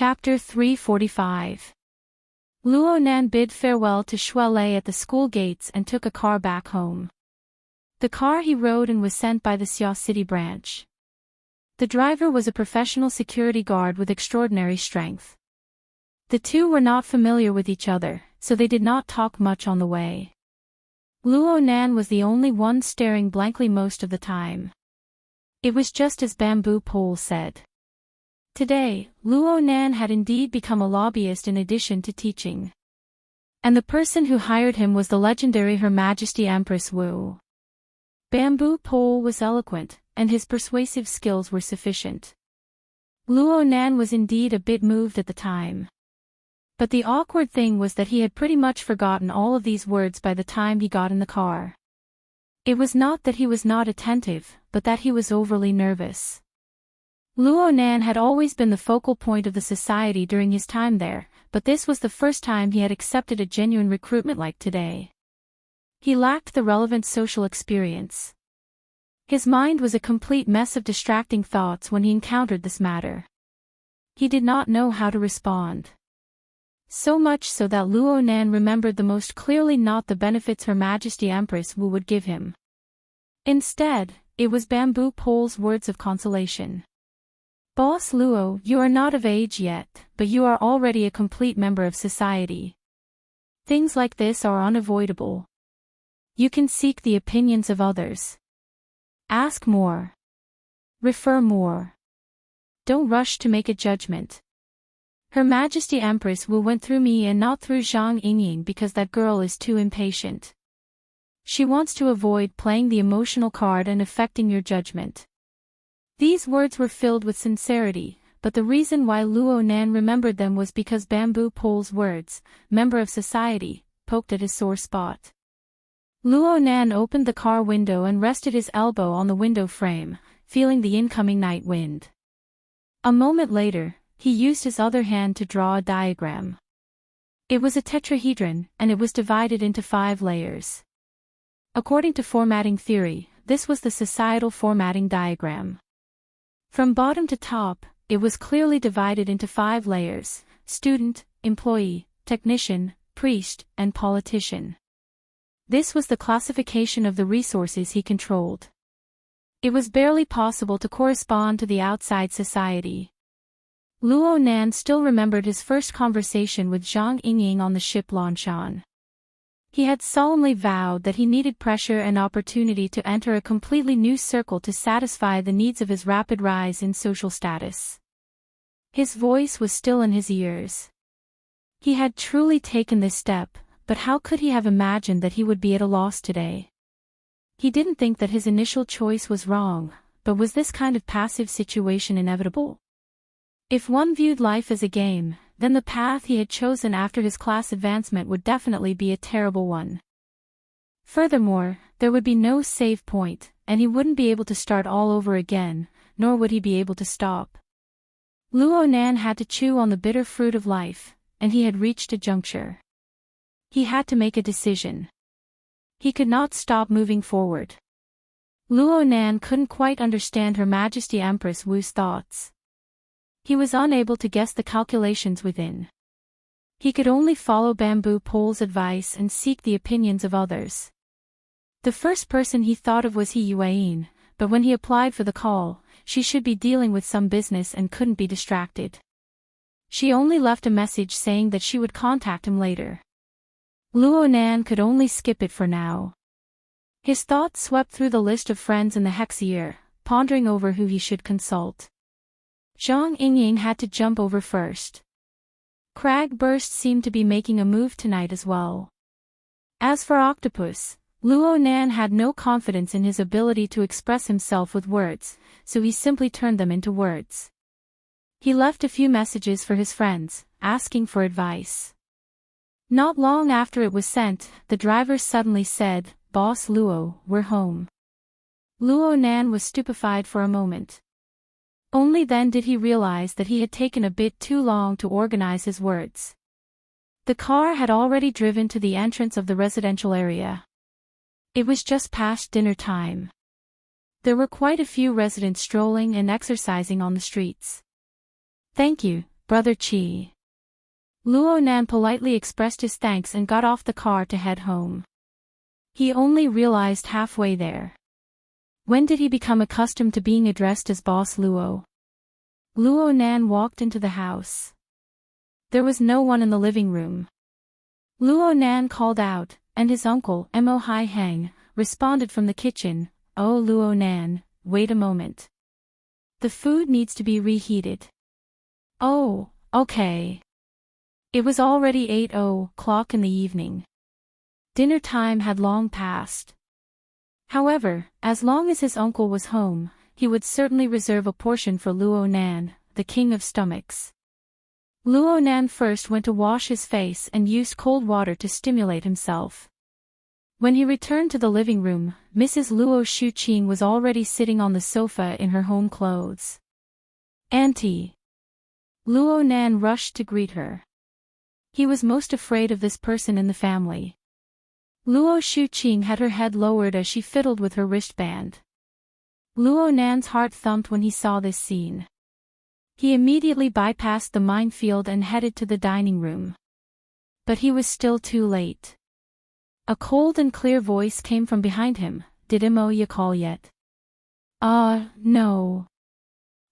Chapter 345. Luo Nan bid farewell to Shui Lei at the school gates and took a car back home. The car he rode in was sent by the Xia City branch. The driver was a professional security guard with extraordinary strength. The two were not familiar with each other, so they did not talk much on the way. Luo Nan was the only one staring blankly most of the time. It was just as Bamboo Pole said. Today, Luo Nan had indeed become a lobbyist in addition to teaching. And the person who hired him was the legendary Her Majesty Empress Wu. Bamboo Pole was eloquent, and his persuasive skills were sufficient. Luo Nan was indeed a bit moved at the time. But the awkward thing was that he had pretty much forgotten all of these words by the time he got in the car. It was not that he was not attentive, but that he was overly nervous. Luo Nan had always been the focal point of the society during his time there, but this was the first time he had accepted a genuine recruitment like today. He lacked the relevant social experience. His mind was a complete mess of distracting thoughts when he encountered this matter. He did not know how to respond. So much so that Luo Nan remembered the most clearly not the benefits Her Majesty Empress Wu would give him. Instead, it was Bamboo Pole's words of consolation. Boss Luo, you are not of age yet, but you are already a complete member of society. Things like this are unavoidable. You can seek the opinions of others. Ask more. Refer more. Don't rush to make a judgment. Her Majesty Empress Wu went through me and not through Zhang Yingying because that girl is too impatient. She wants to avoid playing the emotional card and affecting your judgment. These words were filled with sincerity, but the reason why Luo Nan remembered them was because Bamboo Pole's words, member of society, poked at his sore spot. Luo Nan opened the car window and rested his elbow on the window frame, feeling the incoming night wind. A moment later, he used his other hand to draw a diagram. It was a tetrahedron, and it was divided into 5 layers. According to formatting theory, this was the societal formatting diagram. From bottom to top, it was clearly divided into 5 layers: student, employee, technician, priest, and politician. This was the classification of the resources he controlled. It was barely possible to correspond to the outside society. Luo Nan still remembered his first conversation with Zhang Yingying on the ship Lanshan. He had solemnly vowed that he needed pressure and opportunity to enter a completely new circle to satisfy the needs of his rapid rise in social status. His voice was still in his ears. He had truly taken this step, but how could he have imagined that he would be at a loss today? He didn't think that his initial choice was wrong, but was this kind of passive situation inevitable? If one viewed life as a game, then the path he had chosen after his class advancement would definitely be a terrible one. Furthermore, there would be no save point, and he wouldn't be able to start all over again, nor would he be able to stop. Luo Nan had to chew on the bitter fruit of life, and he had reached a juncture. He had to make a decision. He could not stop moving forward. Luo Nan couldn't quite understand Her Majesty Empress Wu's thoughts. He was unable to guess the calculations within. He could only follow Bamboo Pole's advice and seek the opinions of others. The first person he thought of was He Yuan, but when he applied for the call, she should be dealing with some business and couldn't be distracted. She only left a message saying that she would contact him later. Luo Nan could only skip it for now. His thoughts swept through the list of friends in the Heir, pondering over who he should consult. Zhang Yingying had to jump over first. Cragburst seemed to be making a move tonight as well. As for Octopus, Luo Nan had no confidence in his ability to express himself with words, so he simply turned them into words. He left a few messages for his friends, asking for advice. Not long after it was sent, the driver suddenly said, "Boss Luo, we're home." Luo Nan was stupefied for a moment. Only then did he realize that he had taken a bit too long to organize his words. The car had already driven to the entrance of the residential area. It was just past dinner time. There were quite a few residents strolling and exercising on the streets. "Thank you, Brother Chi. Luo Nan politely expressed his thanks and got off the car to head home. He only realized halfway there. When did he become accustomed to being addressed as Boss Luo? Luo Nan walked into the house. There was no one in the living room. Luo Nan called out, and his uncle, Mo Hai Hang, responded from the kitchen, "Oh Luo Nan, wait a moment. The food needs to be reheated." "Oh, okay." It was already 8:00 in the evening. Dinner time had long passed. However, as long as his uncle was home, he would certainly reserve a portion for Luo Nan, the king of stomachs. Luo Nan first went to wash his face and used cold water to stimulate himself. When he returned to the living room, Mrs. Luo Shuqing was already sitting on the sofa in her home clothes. "Auntie." Luo Nan rushed to greet her. He was most afraid of this person in the family. Luo Shuqing had her head lowered as she fiddled with her wristband. Luo Nan's heart thumped when he saw this scene. He immediately bypassed the minefield and headed to the dining room. But he was still too late. A cold and clear voice came from behind him. "Did Mo ya call yet?" No.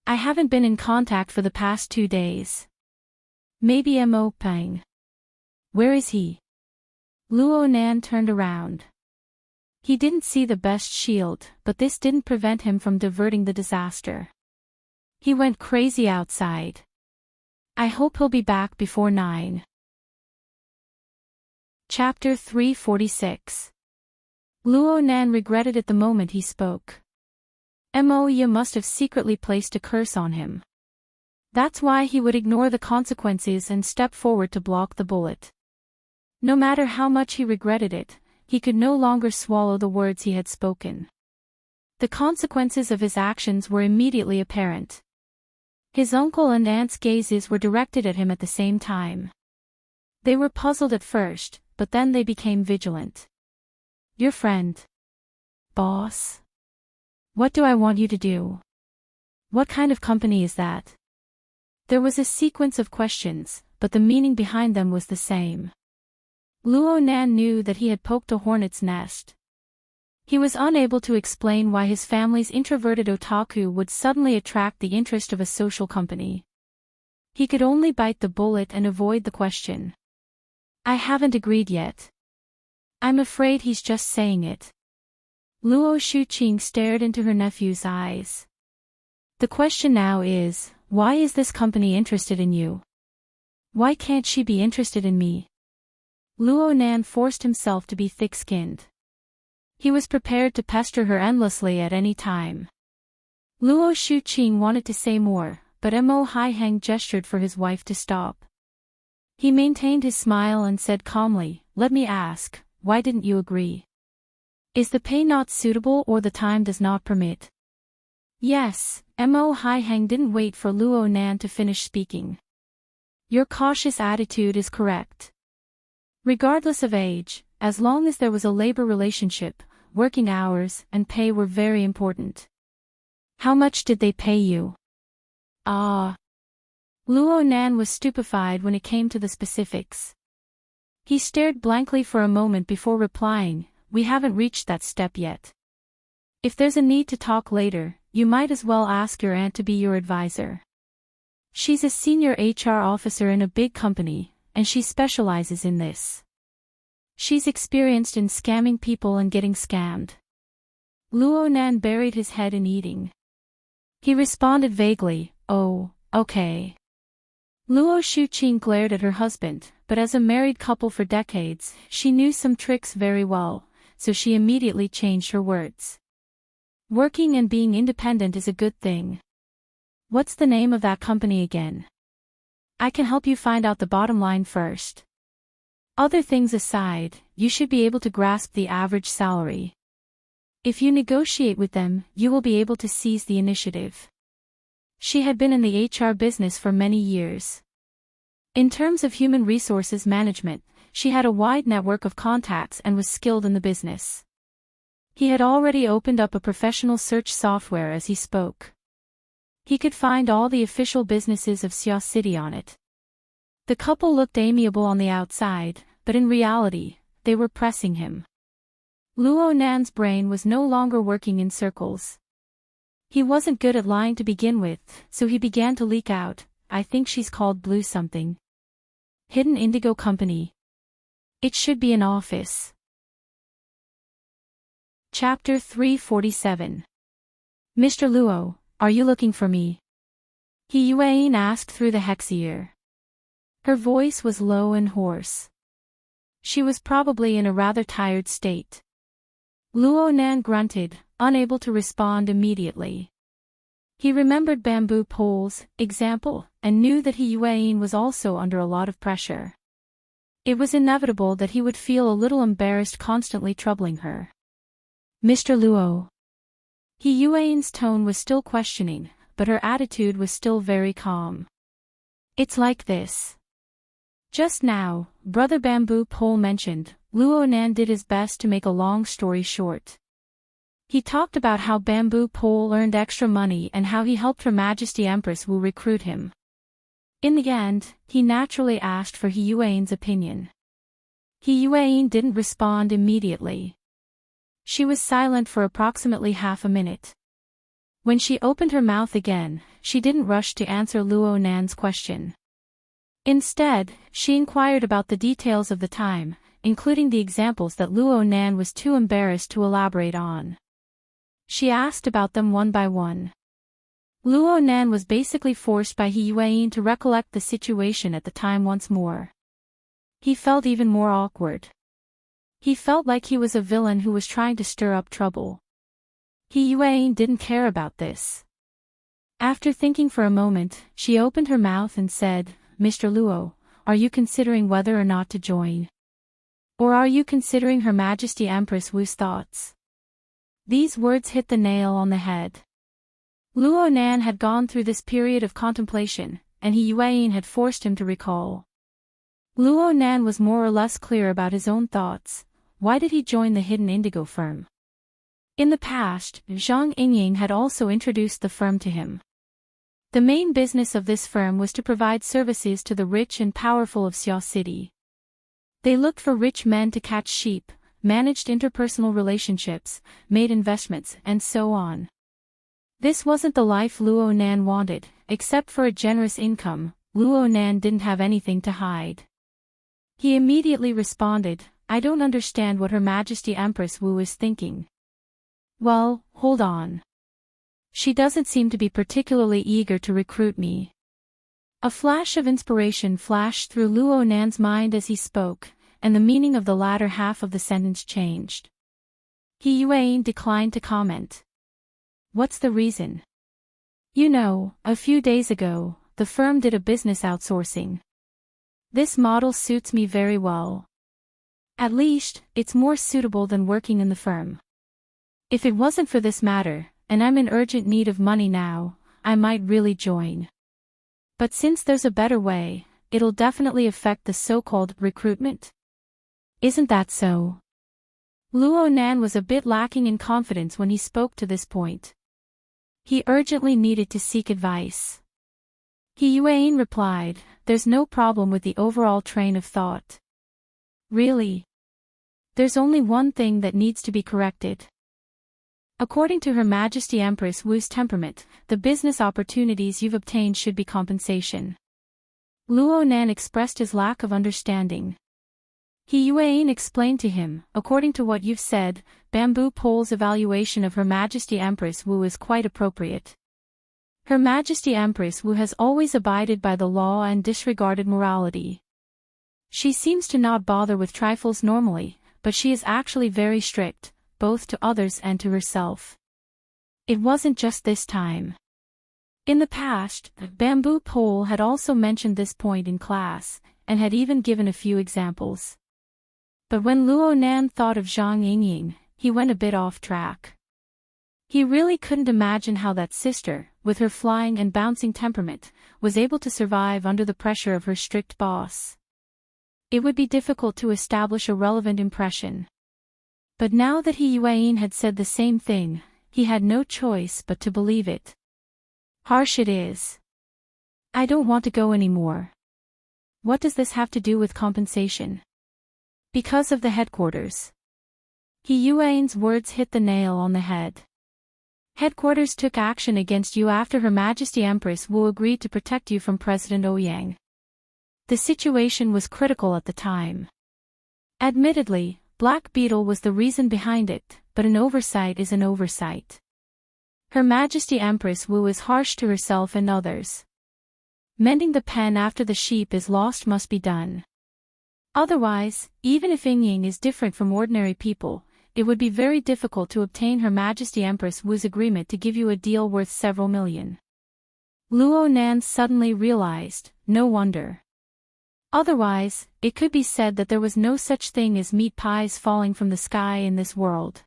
I haven't been in contact for the past 2 days. Maybe Mo Pang. Where is he?" Luo Nan turned around. He didn't see the best shield, but this didn't prevent him from diverting the disaster. He went crazy outside. I hope he'll be back before 9. Chapter 346. Luo Nan regretted it the moment he spoke. Mo Ya must have secretly placed a curse on him. That's why he would ignore the consequences and step forward to block the bullet. No matter how much he regretted it, he could no longer swallow the words he had spoken. The consequences of his actions were immediately apparent. His uncle and aunt's gazes were directed at him at the same time. They were puzzled at first, but then they became vigilant. "Your friend." "Boss? What do I want you to do? What kind of company is that?" There was a sequence of questions, but the meaning behind them was the same. Luo Nan knew that he had poked a hornet's nest. He was unable to explain why his family's introverted otaku would suddenly attract the interest of a social company. He could only bite the bullet and avoid the question. "I haven't agreed yet. I'm afraid he's just saying it." Luo Shuqing stared into her nephew's eyes. "The question now is, why is this company interested in you? Why can't she be interested in me?" Luo Nan forced himself to be thick-skinned. He was prepared to pester her endlessly at any time. Luo Shuqing wanted to say more, but Mo Hai Hang gestured for his wife to stop. He maintained his smile and said calmly, "Let me ask, why didn't you agree? Is the pay not suitable or the time does not permit?" "Yes." Mo Hai Hang didn't wait for Luo Nan to finish speaking. "Your cautious attitude is correct. Regardless of age, as long as there was a labor relationship, working hours and pay were very important." "How much did they pay you?" Luo Nan was stupefied when it came to the specifics. He stared blankly for a moment before replying, "We haven't reached that step yet. If there's a need to talk later, you might as well ask your aunt to be your advisor. She's a senior HR officer in a big company, and she specializes in this. She's experienced in scamming people and getting scammed." Luo Nan buried his head in eating. He responded vaguely, "Oh, okay." Luo Shuqing glared at her husband, but as a married couple for decades, she knew some tricks very well, so she immediately changed her words. "Working and being independent is a good thing. What's the name of that company again? I can help you find out the bottom line first. Other things aside, you should be able to grasp the average salary. If you negotiate with them, you will be able to seize the initiative." She had been in the HR business for many years. In terms of human resources management, she had a wide network of contacts and was skilled in the business. He had already opened up a professional search software as he spoke. He could find all the official businesses of Xiao City on it. The couple looked amiable on the outside, but in reality, they were pressing him. Luo Nan's brain was no longer working in circles. He wasn't good at lying to begin with, so he began to leak out, I think she's called Blue something. Hidden Indigo Company. It should be an office. Chapter 347. Mr. Luo, are you looking for me? He Yuan asked through the hex ear. Her voice was low and hoarse. She was probably in a rather tired state. Luo Nan grunted, unable to respond immediately. He remembered Bamboo Pole's example, and knew that he Yuan was also under a lot of pressure. It was inevitable that he would feel a little embarrassed constantly troubling her. Mr. Luo. He Yuan's tone was still questioning, but her attitude was still very calm. It's like this. Just now, Brother Bamboo Pole mentioned, Luo Nan did his best to make a long story short. He talked about how Bamboo Pole earned extra money and how he helped Her Majesty Empress Wu recruit him. In the end, he naturally asked for He Yuan's opinion. He Yuan didn't respond immediately. She was silent for approximately half a minute. When she opened her mouth again, she didn't rush to answer Luo Nan's question. Instead, she inquired about the details of the time, including the examples that Luo Nan was too embarrassed to elaborate on. She asked about them one by one. Luo Nan was basically forced by He Yuan to recollect the situation at the time once more. He felt even more awkward. He felt like he was a villain who was trying to stir up trouble. He Yuan didn't care about this. After thinking for a moment, she opened her mouth and said, Mr. Luo, are you considering whether or not to join? Or are you considering Her Majesty Empress Wu's thoughts? These words hit the nail on the head. Luo Nan had gone through this period of contemplation, and He Yuan had forced him to recall. Luo Nan was more or less clear about his own thoughts. Why did he join the Hidden Indigo firm? In the past, Zhang Yingying had also introduced the firm to him. The main business of this firm was to provide services to the rich and powerful of Xiao City. They looked for rich men to catch sheep, managed interpersonal relationships, made investments, and so on. This wasn't the life Luo Nan wanted. Except for a generous income, Luo Nan didn't have anything to hide. He immediately responded, I don't understand what Her Majesty Empress Wu is thinking. Well, hold on. She doesn't seem to be particularly eager to recruit me. A flash of inspiration flashed through Luo Nan's mind as he spoke, and the meaning of the latter half of the sentence changed. He Yuan declined to comment. What's the reason? You know, a few days ago, the firm did a business outsourcing. This model suits me very well. At least, it's more suitable than working in the firm. If it wasn't for this matter, and I'm in urgent need of money now, I might really join. But since there's a better way, it'll definitely affect the so-called recruitment. Isn't that so? Luo Nan was a bit lacking in confidence when he spoke to this point. He urgently needed to seek advice. He Yuan replied, there's no problem with the overall train of thought. Really? There's only one thing that needs to be corrected. According to Her Majesty Empress Wu's temperament, the business opportunities you've obtained should be compensation. Luo Nan expressed his lack of understanding. He Yuan explained to him, according to what you've said, Bamboo Pole's evaluation of Her Majesty Empress Wu is quite appropriate. Her Majesty Empress Wu has always abided by the law and disregarded morality. She seems to not bother with trifles normally, but she is actually very strict, both to others and to herself. It wasn't just this time. In the past, Bamboo Pole had also mentioned this point in class, and had even given a few examples. But when Luo Nan thought of Zhang Yingying, he went a bit off track. He really couldn't imagine how that sister, with her flying and bouncing temperament, was able to survive under the pressure of her strict boss. It would be difficult to establish a relevant impression. But now that He Yuan had said the same thing, he had no choice but to believe it. Harsh it is. I don't want to go anymore. What does this have to do with compensation? Because of the headquarters. He Yuan's words hit the nail on the head. Headquarters took action against you after Her Majesty Empress Wu agreed to protect you from President Ouyang. The situation was critical at the time. Admittedly, Black Beetle was the reason behind it, but an oversight is an oversight. Her Majesty Empress Wu is harsh to herself and others. Mending the pen after the sheep is lost must be done. Otherwise, even if Ying is different from ordinary people, it would be very difficult to obtain Her Majesty Empress Wu's agreement to give you a deal worth several million. Luo Nan suddenly realized, no wonder. Otherwise, it could be said that there was no such thing as meat pies falling from the sky in this world.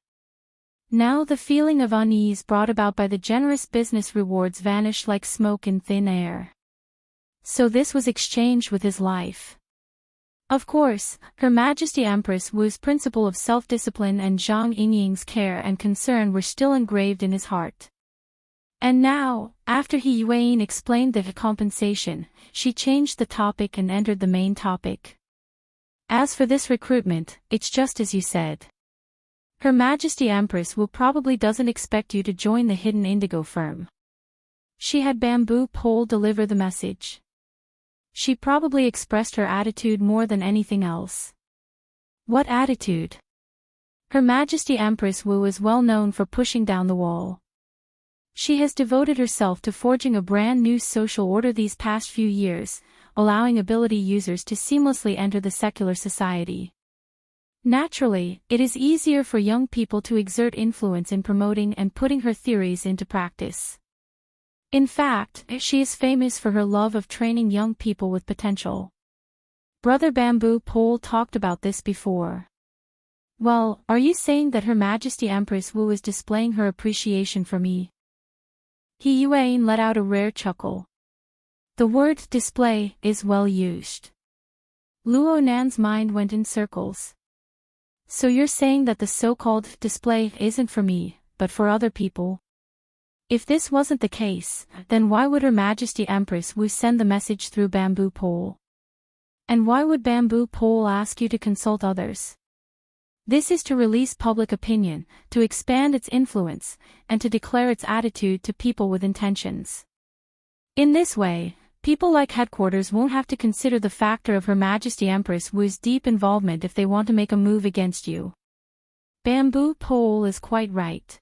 Now the feeling of unease brought about by the generous business rewards vanished like smoke in thin air. So this was exchanged with his life. Of course, Her Majesty Empress Wu's principle of self-discipline and Zhang Yingying's care and concern were still engraved in his heart. And now, after He Yuan explained the compensation, she changed the topic and entered the main topic. As for this recruitment, it's just as you said. Her Majesty Empress Wu probably doesn't expect you to join the hidden indigo firm. She had Bamboo Pole deliver the message. She probably expressed her attitude more than anything else. What attitude? Her Majesty Empress Wu is well known for pushing down the wall. She has devoted herself to forging a brand new social order these past few years, allowing ability users to seamlessly enter the secular society. Naturally, it is easier for young people to exert influence in promoting and putting her theories into practice. In fact, she is famous for her love of training young people with potential. Brother Bamboo Pole talked about this before. Well, are you saying that Her Majesty Empress Wu is displaying her appreciation for me? He Yuan let out a rare chuckle. The word display is well used. Luo Nan's mind went in circles. So you're saying that the so-called display isn't for me, but for other people? If this wasn't the case, then why would Her Majesty Empress Wu send the message through Bamboo Pole? And why would Bamboo Pole ask you to consult others? This is to release public opinion, to expand its influence, and to declare its attitude to people with intentions. In this way, people like headquarters won't have to consider the factor of Her Majesty Empress Wu's deep involvement if they want to make a move against you. Bamboo Pole is quite right.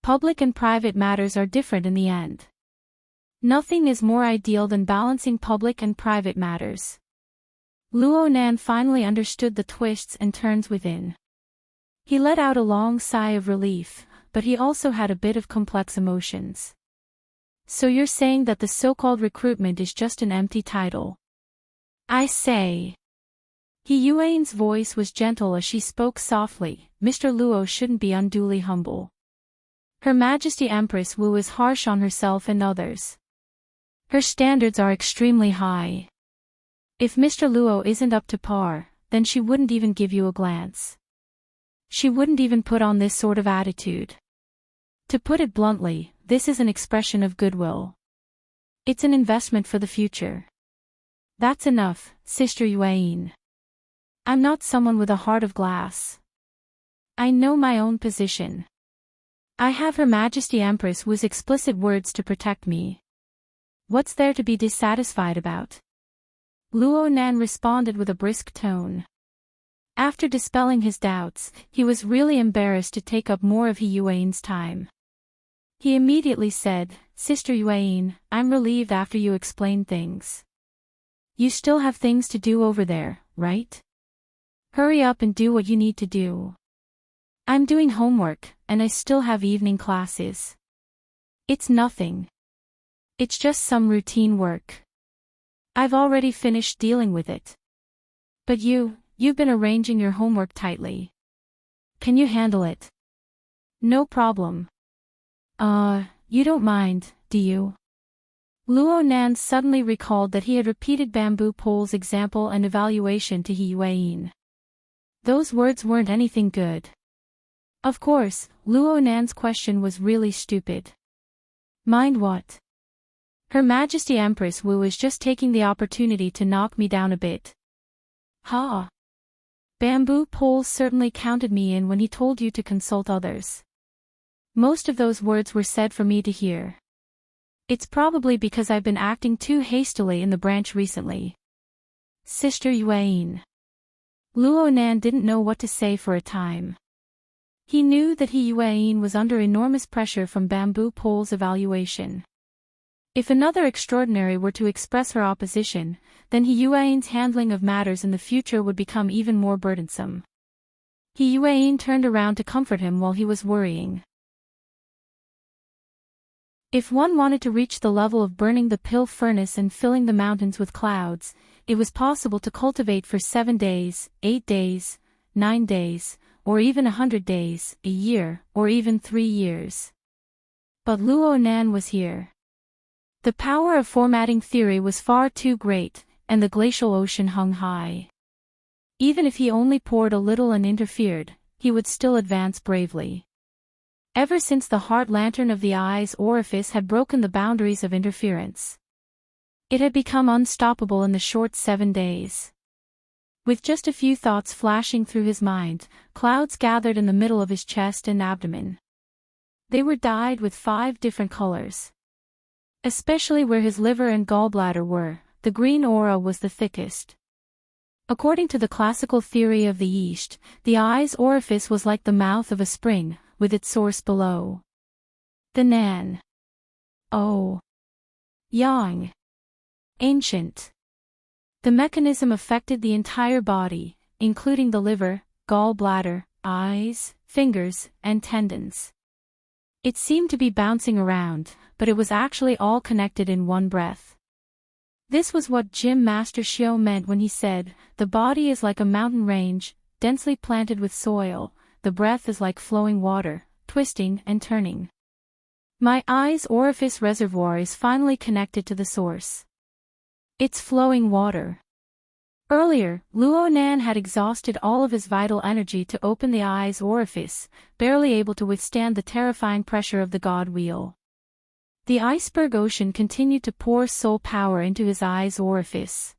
Public and private matters are different in the end. Nothing is more ideal than balancing public and private matters. Luo Nan finally understood the twists and turns within. He let out a long sigh of relief, but he also had a bit of complex emotions. So you're saying that the so-called recruitment is just an empty title? I say. He Yuan's voice was gentle as she spoke softly. Mr. Luo shouldn't be unduly humble. Her Majesty Empress Wu is harsh on herself and others. Her standards are extremely high. If Mr. Luo isn't up to par, then she wouldn't even give you a glance. She wouldn't even put on this sort of attitude. To put it bluntly, this is an expression of goodwill. It's an investment for the future. That's enough, Sister Yuan. I'm not someone with a heart of glass. I know my own position. I have Her Majesty Empress Wu's explicit words to protect me. What's there to be dissatisfied about? Luo Nan responded with a brisk tone. After dispelling his doubts, he was really embarrassed to take up more of He Yuan's time. He immediately said, Sister Yuan, I'm relieved after you explained things. You still have things to do over there, right? Hurry up and do what you need to do. I'm doing homework, and I still have evening classes. It's nothing. It's just some routine work. I've already finished dealing with it. But you've been arranging your homework tightly. Can you handle it? No problem. You don't mind, do you? Luo Nan suddenly recalled that he had repeated Bamboo Pole's example and evaluation to He Yuan. Those words weren't anything good. Of course, Luo Nan's question was really stupid. Mind what? Her Majesty Empress Wu is just taking the opportunity to knock me down a bit. Ha! Bamboo poles certainly counted me in when he told you to consult others. Most of those words were said for me to hear. It's probably because I've been acting too hastily in the branch recently. Sister Yuan. Luo Nan didn't know what to say for a time. He knew that Yuan was under enormous pressure from Bamboo Pole's evaluation. If another extraordinary were to express her opposition, then Yuan's handling of matters in the future would become even more burdensome. Yuan turned around to comfort him while he was worrying. If one wanted to reach the level of burning the pill furnace and filling the mountains with clouds, it was possible to cultivate for 7 days, 8 days, 9 days, or even 100 days, a year, or even 3 years. But Luo Nan was here. The power of formatting theory was far too great, and the glacial ocean hung high. Even if he only poured a little and interfered, he would still advance bravely. Ever since the heart lantern of the eye's orifice had broken the boundaries of interference, it had become unstoppable in the short 7 days. With just a few thoughts flashing through his mind, clouds gathered in the middle of his chest and abdomen. They were dyed with 5 different colors. Especially where his liver and gallbladder were, the green aura was the thickest. According to the classical theory of the East, the eye's orifice was like the mouth of a spring, with its source below. The Nan. Oh. Yang. Ancient. The mechanism affected the entire body, including the liver, gallbladder, eyes, fingers, and tendons. It seemed to be bouncing around, but it was actually all connected in one breath. This was what Gym Master Xiao meant when he said, "The body is like a mountain range, densely planted with soil, the breath is like flowing water, twisting and turning." My eye's orifice reservoir is finally connected to the source. It's flowing water. Earlier, Luo Nan had exhausted all of his vital energy to open the eye's orifice, barely able to withstand the terrifying pressure of the God Wheel. The iceberg ocean continued to pour soul power into his eye's orifice.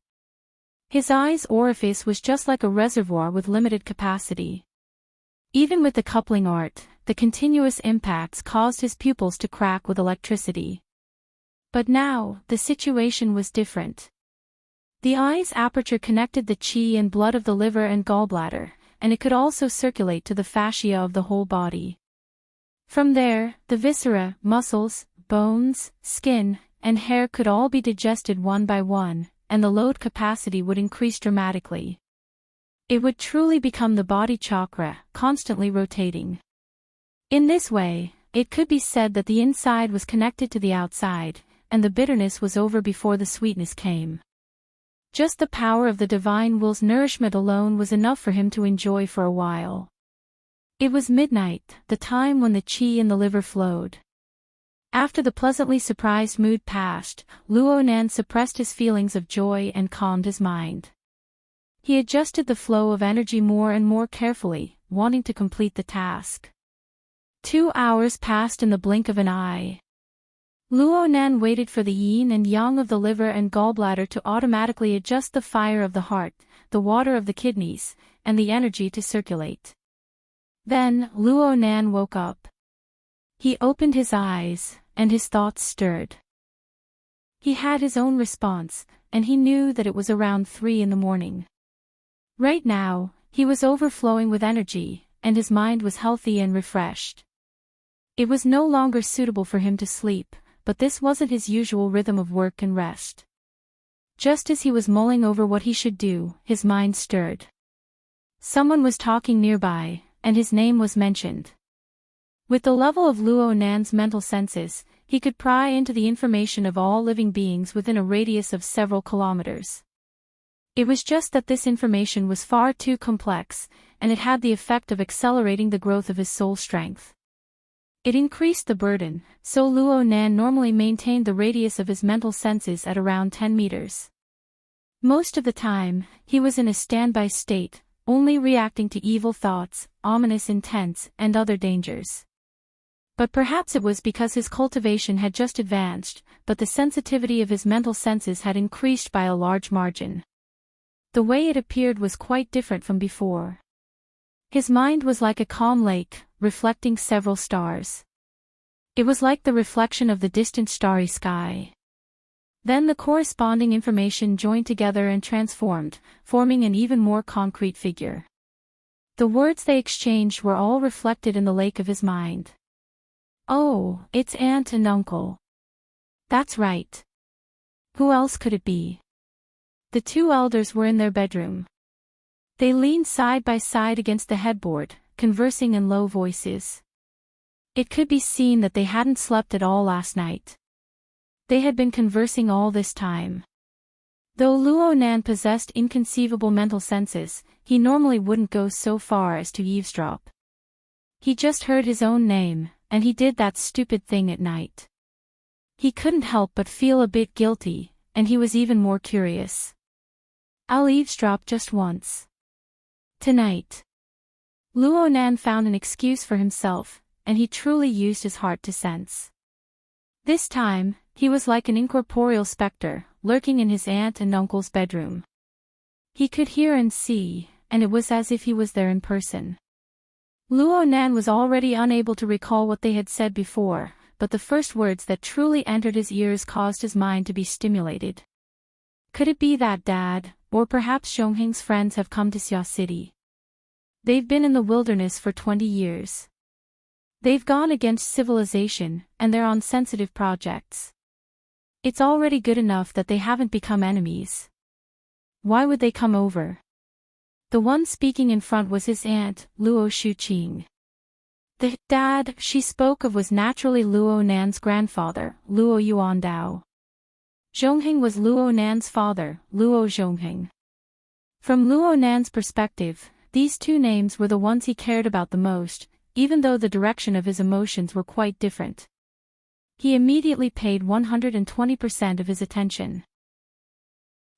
His eye's orifice was just like a reservoir with limited capacity. Even with the coupling art, the continuous impacts caused his pupils to crack with electricity. But now, the situation was different. The eye's aperture connected the qi and blood of the liver and gallbladder, and it could also circulate to the fascia of the whole body. From there, the viscera, muscles, bones, skin, and hair could all be digested one by one, and the load capacity would increase dramatically. It would truly become the body chakra, constantly rotating. In this way, it could be said that the inside was connected to the outside, and the bitterness was over before the sweetness came. Just the power of the divine will's nourishment alone was enough for him to enjoy for a while. It was midnight, the time when the qi in the liver flowed. After the pleasantly surprised mood passed, Luo Nan suppressed his feelings of joy and calmed his mind. He adjusted the flow of energy more and more carefully, wanting to complete the task. 2 hours passed in the blink of an eye. Luo Nan waited for the yin and yang of the liver and gallbladder to automatically adjust the fire of the heart, the water of the kidneys, and the energy to circulate. Then, Luo Nan woke up. He opened his eyes, and his thoughts stirred. He had his own response, and he knew that it was around 3 in the morning. Right now, he was overflowing with energy, and his mind was healthy and refreshed. It was no longer suitable for him to sleep, but this wasn't his usual rhythm of work and rest. Just as he was mulling over what he should do, his mind stirred. Someone was talking nearby, and his name was mentioned. With the level of Luo Nan's mental senses, he could pry into the information of all living beings within a radius of several kilometers. It was just that this information was far too complex, and it had the effect of accelerating the growth of his soul strength. It increased the burden, so Luo Nan normally maintained the radius of his mental senses at around 10 meters. Most of the time, he was in a standby state, only reacting to evil thoughts, ominous intents, and other dangers. But perhaps it was because his cultivation had just advanced, but the sensitivity of his mental senses had increased by a large margin. The way it appeared was quite different from before. His mind was like a calm lake, reflecting several stars. It was like the reflection of the distant starry sky. Then the corresponding information joined together and transformed, forming an even more concrete figure. The words they exchanged were all reflected in the lake of his mind. Oh, it's aunt and uncle. That's right. Who else could it be? The two elders were in their bedroom. They leaned side by side against the headboard, conversing in low voices. It could be seen that they hadn't slept at all last night. They had been conversing all this time. Though Luo Nan possessed inconceivable mental senses, he normally wouldn't go so far as to eavesdrop. He just heard his own name, and he did that stupid thing at night. He couldn't help but feel a bit guilty, and he was even more curious. I'll eavesdrop just once. Tonight. Luo Nan found an excuse for himself, and he truly used his heart to sense. This time, he was like an incorporeal specter, lurking in his aunt and uncle's bedroom. He could hear and see, and it was as if he was there in person. Luo Nan was already unable to recall what they had said before, but the first words that truly entered his ears caused his mind to be stimulated. Could it be that Dad, or perhaps Zhongheng's friends have come to Xia City? They've been in the wilderness for 20 years. They've gone against civilization, and they're on sensitive projects. It's already good enough that they haven't become enemies. Why would they come over? The one speaking in front was his aunt, Luo Shuqing. The dad she spoke of was naturally Luo Nan's grandfather, Luo Yuandao. Zhongheng was Luo Nan's father, Luo Zhongheng. From Luo Nan's perspective, these two names were the ones he cared about the most, even though the direction of his emotions were quite different. He immediately paid 120% of his attention.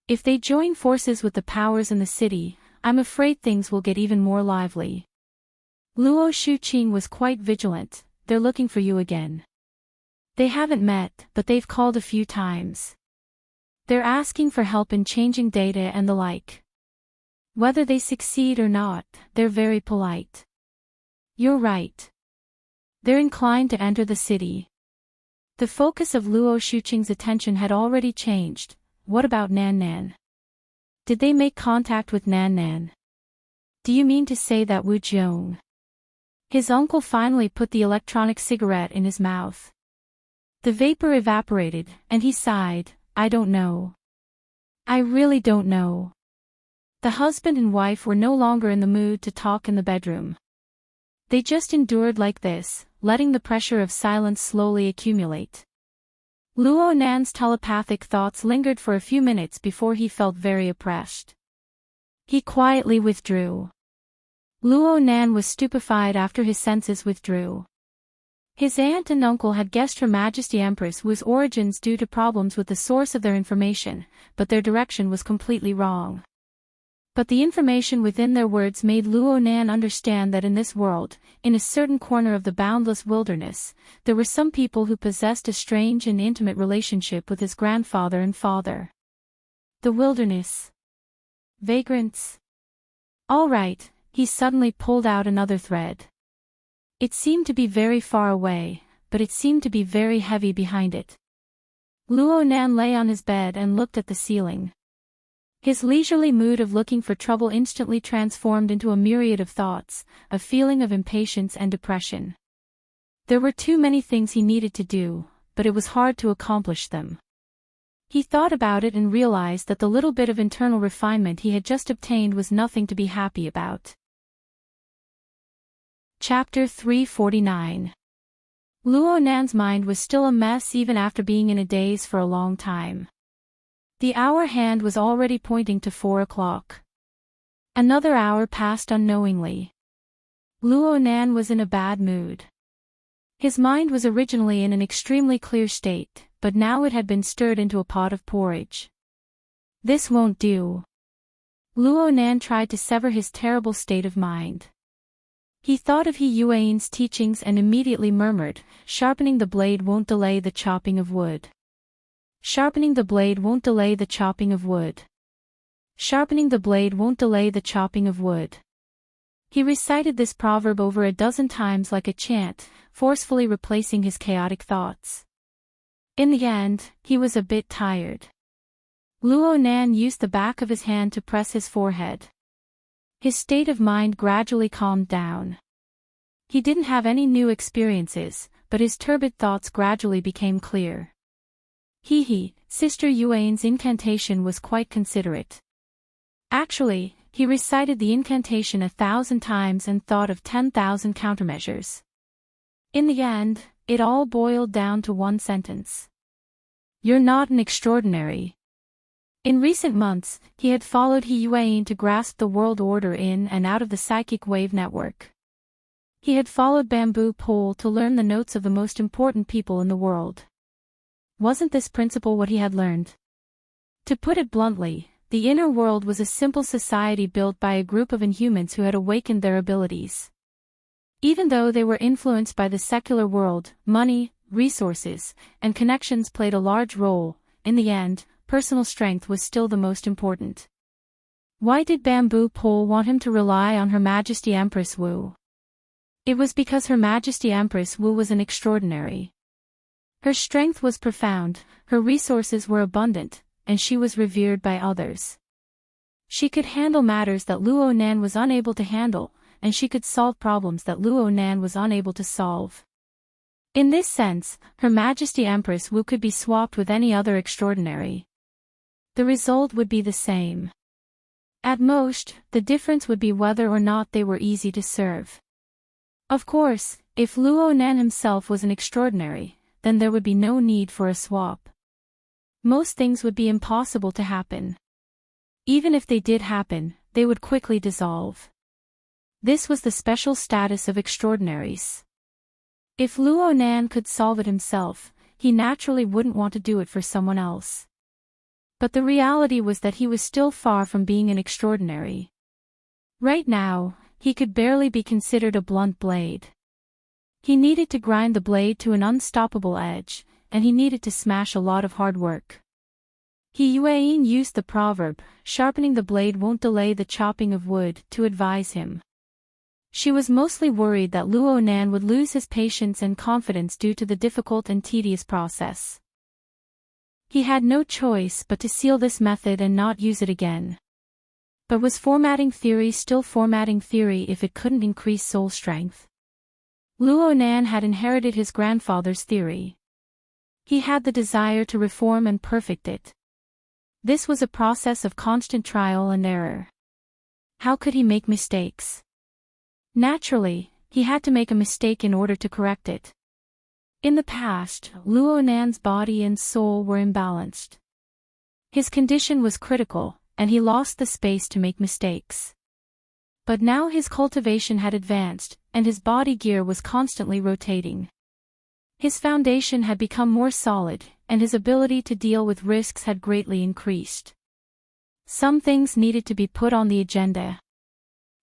If they join forces with the powers in the city, I'm afraid things will get even more lively. Luo Shuqing was quite vigilant. They're looking for you again. They haven't met, but they've called a few times. They're asking for help in changing data and the like. Whether they succeed or not, they're very polite. You're right. They're inclined to enter the city. The focus of Luo Shuqing's attention had already changed. What about Nan Nan? Did they make contact with Nan Nan? Do you mean to say that Wu Jiong? His uncle finally put the electronic cigarette in his mouth. The vapor evaporated, and he sighed, I don't know. I really don't know. The husband and wife were no longer in the mood to talk in the bedroom. They just endured like this, letting the pressure of silence slowly accumulate. Luo Nan's telepathic thoughts lingered for a few minutes before he felt very oppressed. He quietly withdrew. Luo Nan was stupefied after his senses withdrew. His aunt and uncle had guessed Her Majesty Empress Wu's origins due to problems with the source of their information, but their direction was completely wrong. But the information within their words made Luo Nan understand that in this world, in a certain corner of the boundless wilderness, there were some people who possessed a strange and intimate relationship with his grandfather and father. The wilderness. Vagrants. All right, he suddenly pulled out another thread. It seemed to be very far away, but it seemed to be very heavy behind it. Luo Nan lay on his bed and looked at the ceiling. His leisurely mood of looking for trouble instantly transformed into a myriad of thoughts, a feeling of impatience and depression. There were too many things he needed to do, but it was hard to accomplish them. He thought about it and realized that the little bit of internal refinement he had just obtained was nothing to be happy about. Chapter 349. Luo Nan's mind was still a mess even after being in a daze for a long time. The hour hand was already pointing to 4 o'clock. Another hour passed unknowingly. Luo Nan was in a bad mood. His mind was originally in an extremely clear state, but now it had been stirred into a pot of porridge. This won't do. Luo Nan tried to sever his terrible state of mind. He thought of He Yuan's teachings and immediately murmured, "Sharpening the blade won't delay the chopping of wood. Sharpening the blade won't delay the chopping of wood. Sharpening the blade won't delay the chopping of wood." He recited this proverb over a dozen times like a chant, forcefully replacing his chaotic thoughts. In the end, he was a bit tired. Luo Nan used the back of his hand to press his forehead. His state of mind gradually calmed down. He didn't have any new experiences, but his turbid thoughts gradually became clear. Sister Yuan's incantation was quite considerate. Actually, he recited the incantation 1,000 times and thought of 10,000 countermeasures. In the end, it all boiled down to one sentence. "You're not an extraordinary." In recent months, he had followed He Yuan to grasp the world order in and out of the psychic wave network. He had followed Bamboo Pole to learn the notes of the most important people in the world. Wasn't this principle what he had learned? To put it bluntly, the inner world was a simple society built by a group of inhumans who had awakened their abilities. Even though they were influenced by the secular world, money, resources, and connections played a large role. In the end, personal strength was still the most important. Why did Bamboo Pole want him to rely on Her Majesty Empress Wu? It was because Her Majesty Empress Wu was an extraordinary. Her strength was profound, her resources were abundant, and she was revered by others. She could handle matters that Luo Nan was unable to handle, and she could solve problems that Luo Nan was unable to solve. In this sense, Her Majesty Empress Wu could be swapped with any other extraordinary. The result would be the same. At most, the difference would be whether or not they were easy to serve. Of course, if Luo Nan himself was an extraordinary, then there would be no need for a swap. Most things would be impossible to happen. Even if they did happen, they would quickly dissolve. This was the special status of extraordinaries. If Luo Nan could solve it himself, he naturally wouldn't want to do it for someone else. But the reality was that he was still far from being an extraordinary. Right now, he could barely be considered a blunt blade. He needed to grind the blade to an unstoppable edge, and he needed to smash a lot of hard work. He Yuan used the proverb, "Sharpening the blade won't delay the chopping of wood," to advise him. She was mostly worried that Luo Nan would lose his patience and confidence due to the difficult and tedious process. He had no choice but to seal this method and not use it again. But was formatting theory still formatting theory if it couldn't increase soul strength? Luo Nan had inherited his grandfather's theory. He had the desire to reform and perfect it. This was a process of constant trial and error. How could he make mistakes? Naturally, he had to make a mistake in order to correct it. In the past, Luo Nan's body and soul were imbalanced. His condition was critical, and he lost the space to make mistakes. But now his cultivation had advanced, and his body gear was constantly rotating. His foundation had become more solid, and his ability to deal with risks had greatly increased. Some things needed to be put on the agenda.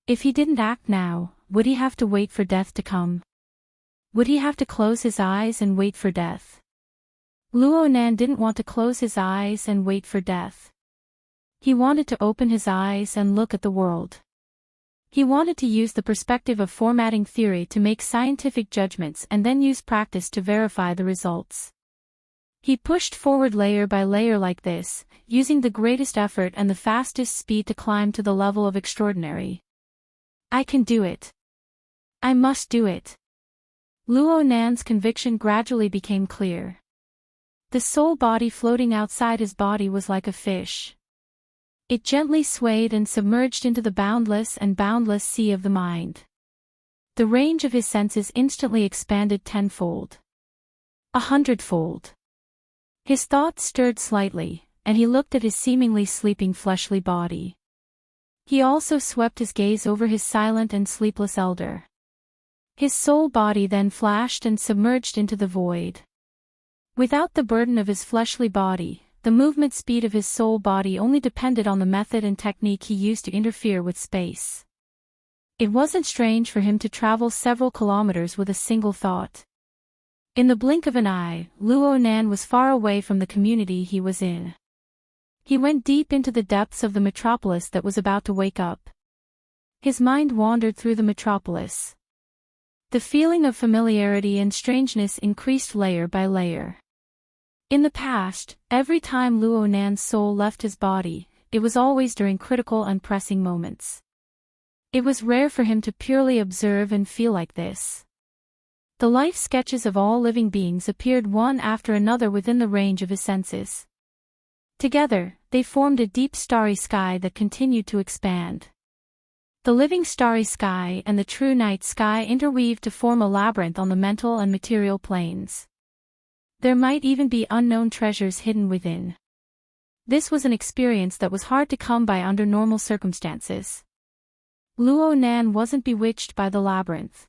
If he didn't act now, would he have to wait for death to come? Would he have to close his eyes and wait for death? Luo Nan didn't want to close his eyes and wait for death. He wanted to open his eyes and look at the world. He wanted to use the perspective of formatting theory to make scientific judgments and then use practice to verify the results. He pushed forward layer by layer like this, using the greatest effort and the fastest speed to climb to the level of extraordinary. I can do it. I must do it. Luo Nan's conviction gradually became clear. The soul body floating outside his body was like a fish. It gently swayed and submerged into the boundless and boundless sea of the mind. The range of his senses instantly expanded tenfold. 100-fold. His thoughts stirred slightly, and he looked at his seemingly sleeping fleshly body. He also swept his gaze over his silent and sleepless elder. His soul body then flashed and submerged into the void. Without the burden of his fleshly body, the movement speed of his soul body only depended on the method and technique he used to interfere with space. It wasn't strange for him to travel several kilometers with a single thought. In the blink of an eye, Luo Nan was far away from the community he was in. He went deep into the depths of the metropolis that was about to wake up. His mind wandered through the metropolis. The feeling of familiarity and strangeness increased layer by layer. In the past, every time Luo Nan's soul left his body, it was always during critical and pressing moments. It was rare for him to purely observe and feel like this. The life sketches of all living beings appeared one after another within the range of his senses. Together, they formed a deep starry sky that continued to expand. The living starry sky and the true night sky interweaved to form a labyrinth on the mental and material planes. There might even be unknown treasures hidden within. This was an experience that was hard to come by under normal circumstances. Luo Nan wasn't bewitched by the labyrinth.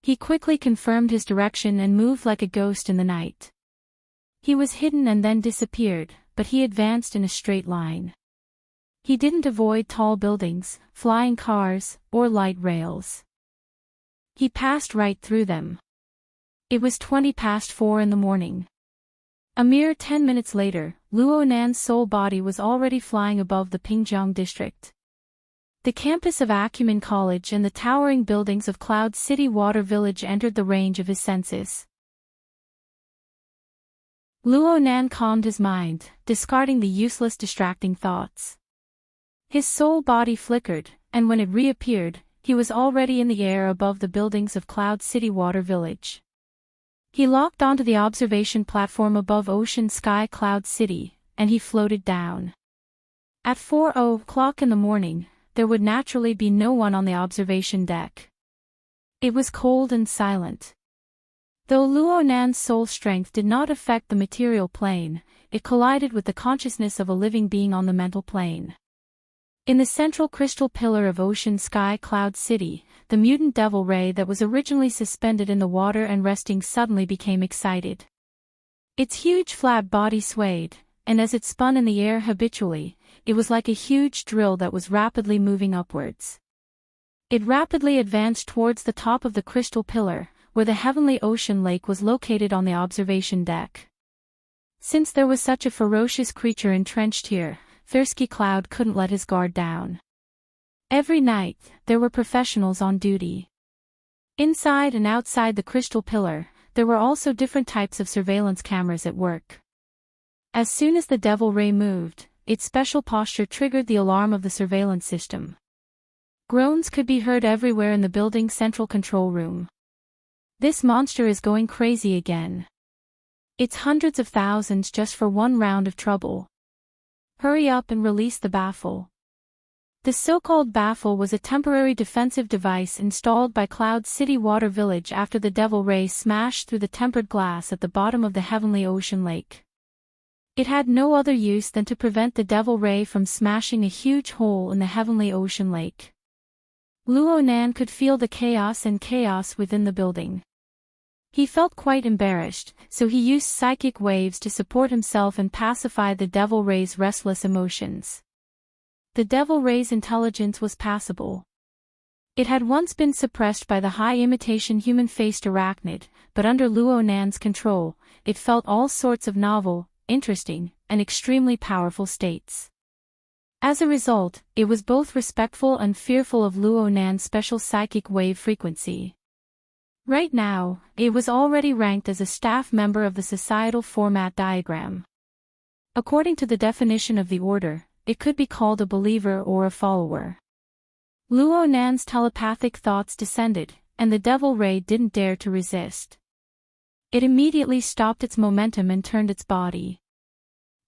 He quickly confirmed his direction and moved like a ghost in the night. He was hidden and then disappeared, but he advanced in a straight line. He didn't avoid tall buildings, flying cars, or light rails. He passed right through them. It was 4:20 in the morning. A mere 10 minutes later, Luo Nan's soul body was already flying above the Pingjiang district. The campus of Acumen College and the towering buildings of Cloud City Water Village entered the range of his senses. Luo Nan calmed his mind, discarding the useless distracting thoughts. His soul body flickered, and when it reappeared, he was already in the air above the buildings of Cloud City Water Village. He locked onto the observation platform above Ocean Sky Cloud City, and he floated down. At 4:00 in the morning, there would naturally be no one on the observation deck. It was cold and silent. Though Luo Nan's soul strength did not affect the material plane, it collided with the consciousness of a living being on the mental plane. In the central crystal pillar of Ocean Sky Cloud City, the mutant devil ray that was originally suspended in the water and resting suddenly became excited. Its huge flat body swayed, and as it spun in the air habitually, it was like a huge drill that was rapidly moving upwards. It rapidly advanced towards the top of the crystal pillar, where the heavenly ocean lake was located on the observation deck. Since there was such a ferocious creature entrenched here, Thirsty Cloud couldn't let his guard down. Every night, there were professionals on duty. Inside and outside the crystal pillar, there were also different types of surveillance cameras at work. As soon as the devil ray moved, its special posture triggered the alarm of the surveillance system. Groans could be heard everywhere in the building's central control room. This monster is going crazy again. It's hundreds of thousands just for one round of trouble. Hurry up and release the baffle. The so-called baffle was a temporary defensive device installed by Cloud City Water Village after the devil ray smashed through the tempered glass at the bottom of the heavenly ocean lake. It had no other use than to prevent the devil ray from smashing a huge hole in the heavenly ocean lake. Luo Nan could feel the chaos within the building. He felt quite embarrassed, so he used psychic waves to support himself and pacify the devil ray's restless emotions. The devil ray's intelligence was passable. It had once been suppressed by the high imitation human-faced arachnid, but under Luo Nan's control, it felt all sorts of novel, interesting, and extremely powerful states. As a result, it was both respectful and fearful of Luo Nan's special psychic wave frequency. Right now, it was already ranked as a staff member of the societal format diagram. According to the definition of the order, it could be called a believer or a follower. Luo Nan's telepathic thoughts descended, and the devil ray didn't dare to resist. It immediately stopped its momentum and turned its body.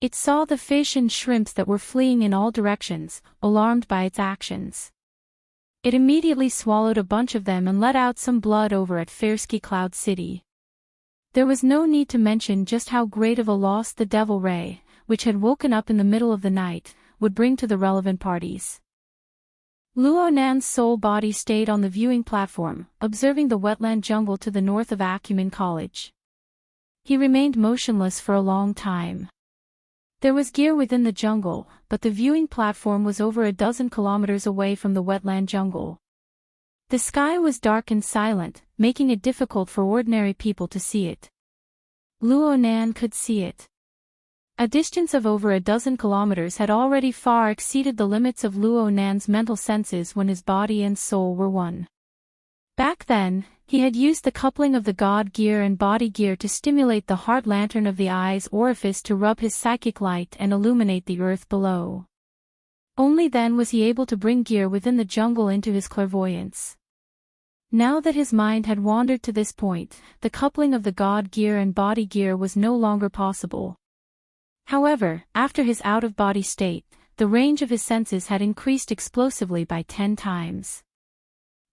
It saw the fish and shrimps that were fleeing in all directions, alarmed by its actions. It immediately swallowed a bunch of them and let out some blood over at Thirsty Cloud City. There was no need to mention just how great of a loss the devil ray, which had woken up in the middle of the night, would bring to the relevant parties. Luo Nan's soul body stayed on the viewing platform, observing the wetland jungle to the north of Acumen College. He remained motionless for a long time. There was gear within the jungle, but the viewing platform was over a dozen kilometers away from the wetland jungle. The sky was dark and silent, making it difficult for ordinary people to see it. Luo Nan could see it. A distance of over a dozen kilometers had already far exceeded the limits of Luo Nan's mental senses when his body and soul were one. Back then, he had used the coupling of the God gear and body gear to stimulate the heart lantern of the eye's orifice to rub his psychic light and illuminate the earth below. Only then was he able to bring gear within the jungle into his clairvoyance. Now that his mind had wandered to this point, the coupling of the God gear and body gear was no longer possible. However, after his out-of-body state, the range of his senses had increased explosively by 10 times.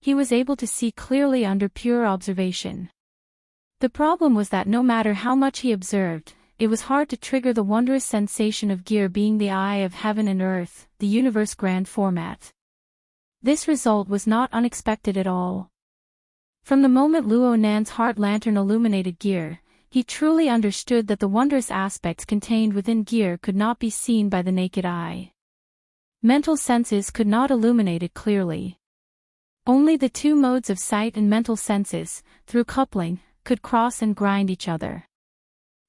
He was able to see clearly under pure observation. The problem was that no matter how much he observed, it was hard to trigger the wondrous sensation of gear being the eye of heaven and earth, the universe grand format. This result was not unexpected at all. From the moment Luo Nan's heart lantern illuminated gear, he truly understood that the wondrous aspects contained within gear could not be seen by the naked eye. Mental senses could not illuminate it clearly. Only the two modes of sight and mental senses, through coupling, could cross and grind each other.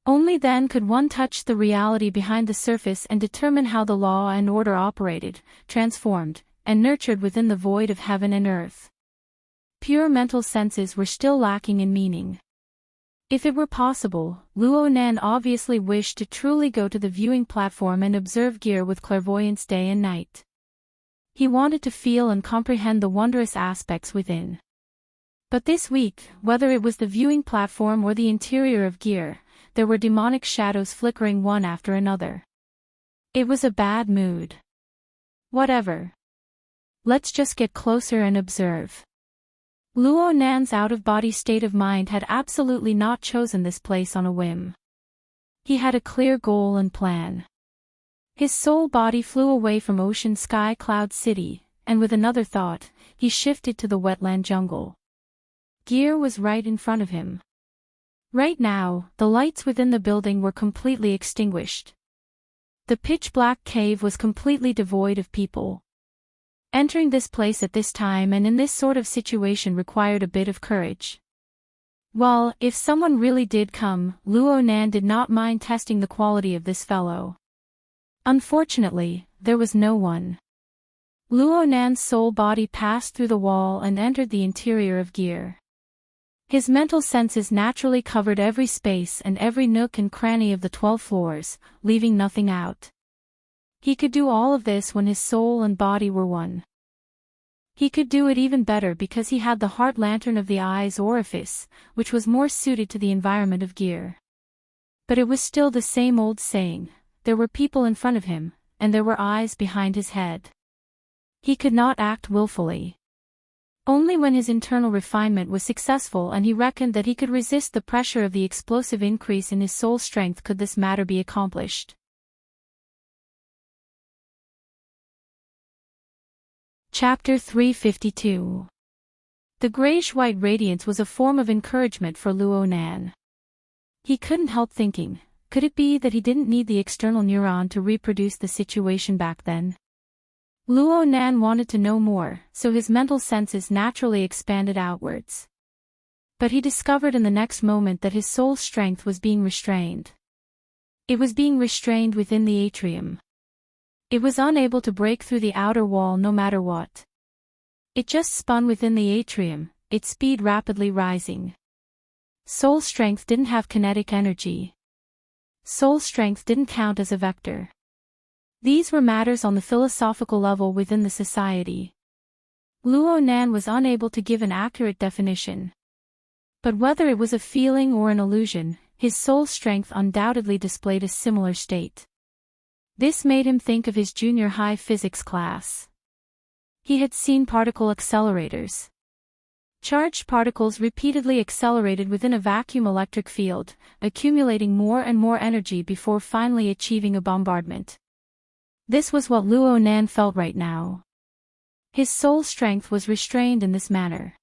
Only then could one touch the reality behind the surface and determine how the law and order operated, transformed, and nurtured within the void of heaven and earth. Pure mental senses were still lacking in meaning. If it were possible, Luo Nan obviously wished to truly go to the viewing platform and observe gear with clairvoyance day and night. He wanted to feel and comprehend the wondrous aspects within. But this week, whether it was the viewing platform or the interior of gear, there were demonic shadows flickering one after another. It was a bad mood. Whatever. Let's just get closer and observe. Luo Nan's out-of-body state of mind had absolutely not chosen this place on a whim. He had a clear goal and plan. His soul body flew away from ocean sky cloud city, and with another thought, he shifted to the wetland jungle. Gear was right in front of him. Right now, the lights within the building were completely extinguished. The pitch-black cave was completely devoid of people. Entering this place at this time and in this sort of situation required a bit of courage. Well, if someone really did come, Luo Nan did not mind testing the quality of this fellow. Unfortunately, there was no one. Luo Nan's soul body passed through the wall and entered the interior of gear. His mental senses naturally covered every space and every nook and cranny of the 12 floors, leaving nothing out. He could do all of this when his soul and body were one. He could do it even better because he had the heart lantern of the eye's orifice, which was more suited to the environment of gear. But it was still the same old saying, there were people in front of him, and there were eyes behind his head. He could not act willfully. Only when his internal refinement was successful and he reckoned that he could resist the pressure of the explosive increase in his soul strength could this matter be accomplished. Chapter 352. The grayish-white radiance was a form of encouragement for Luo Nan. He couldn't help thinking, could it be that he didn't need the external neuron to reproduce the situation back then? Luo Nan wanted to know more, so his mental senses naturally expanded outwards. But he discovered in the next moment that his soul strength was being restrained. It was being restrained within the atrium. It was unable to break through the outer wall no matter what. It just spun within the atrium, its speed rapidly rising. Soul strength didn't have kinetic energy. Soul strength didn't count as a vector. These were matters on the philosophical level within the society. Luo Nan was unable to give an accurate definition. But whether it was a feeling or an illusion, his soul strength undoubtedly displayed a similar state. This made him think of his junior high physics class. He had seen particle accelerators. Charged particles repeatedly accelerated within a vacuum electric field, accumulating more and more energy before finally achieving a bombardment. This was what Luo Nan felt right now. His soul strength was restrained in this manner.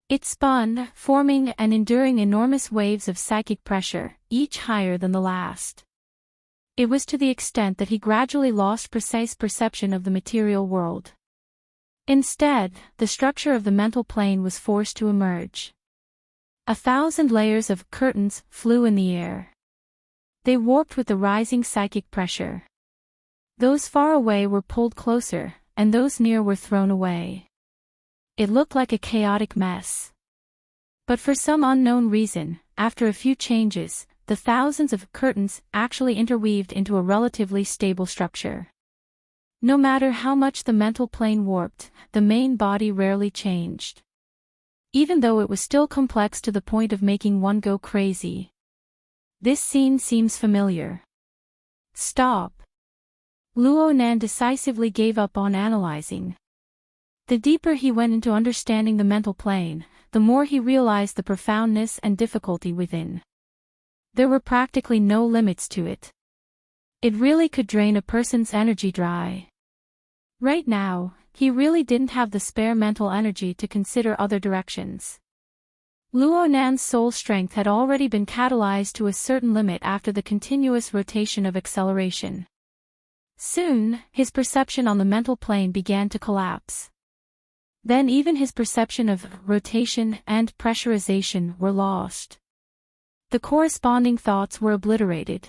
It spun, forming and enduring enormous waves of psychic pressure, each higher than the last. It was to the extent that he gradually lost precise perception of the material world. Instead, the structure of the mental plane was forced to emerge. 1,000 layers of curtains flew in the air. They warped with the rising psychic pressure. Those far away were pulled closer, and those near were thrown away. It looked like a chaotic mess. But for some unknown reason, after a few changes, the thousands of curtains actually interweaved into a relatively stable structure. No matter how much the mental plane warped, the main body rarely changed. Even though it was still complex to the point of making one go crazy. This scene seems familiar. Stop. Luo Nan decisively gave up on analyzing. The deeper he went into understanding the mental plane, the more he realized the profoundness and difficulty within. There were practically no limits to it. It really could drain a person's energy dry. Right now, he really didn't have the spare mental energy to consider other directions. Luo Nan's soul strength had already been catalyzed to a certain limit after the continuous rotation of acceleration. Soon, his perception on the mental plane began to collapse. Then even his perception of rotation and pressurization were lost. The corresponding thoughts were obliterated.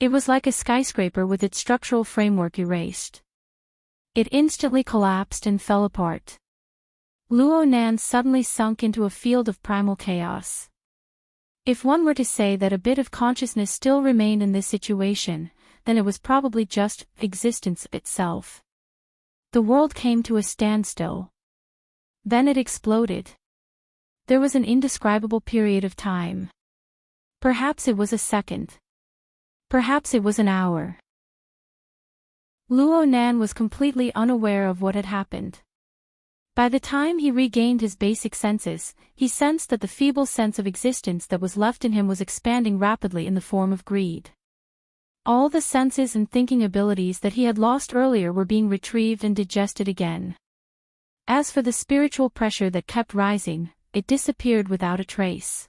It was like a skyscraper with its structural framework erased. It instantly collapsed and fell apart. Luo Nan suddenly sunk into a field of primal chaos. If one were to say that a bit of consciousness still remained in this situation, then it was probably just existence itself. The world came to a standstill. Then it exploded. There was an indescribable period of time. Perhaps it was a second. Perhaps it was an hour. Luo Nan was completely unaware of what had happened. By the time he regained his basic senses, he sensed that the feeble sense of existence that was left in him was expanding rapidly in the form of greed. All the senses and thinking abilities that he had lost earlier were being retrieved and digested again. As for the spiritual pressure that kept rising, it disappeared without a trace.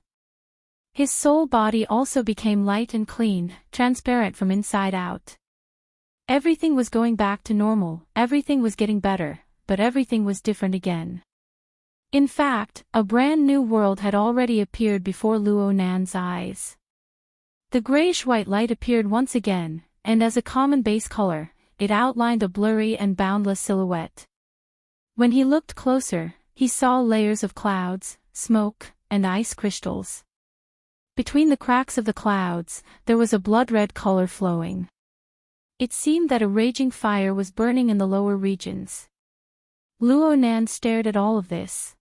His soul body also became light and clean, transparent from inside out. Everything was going back to normal, everything was getting better, but everything was different again. In fact, a brand new world had already appeared before Luo Nan's eyes. The grayish-white light appeared once again, and as a common base color, it outlined a blurry and boundless silhouette. When he looked closer, he saw layers of clouds, smoke, and ice crystals. Between the cracks of the clouds, there was a blood-red color flowing. It seemed that a raging fire was burning in the lower regions. Luo Nan stared at all of this.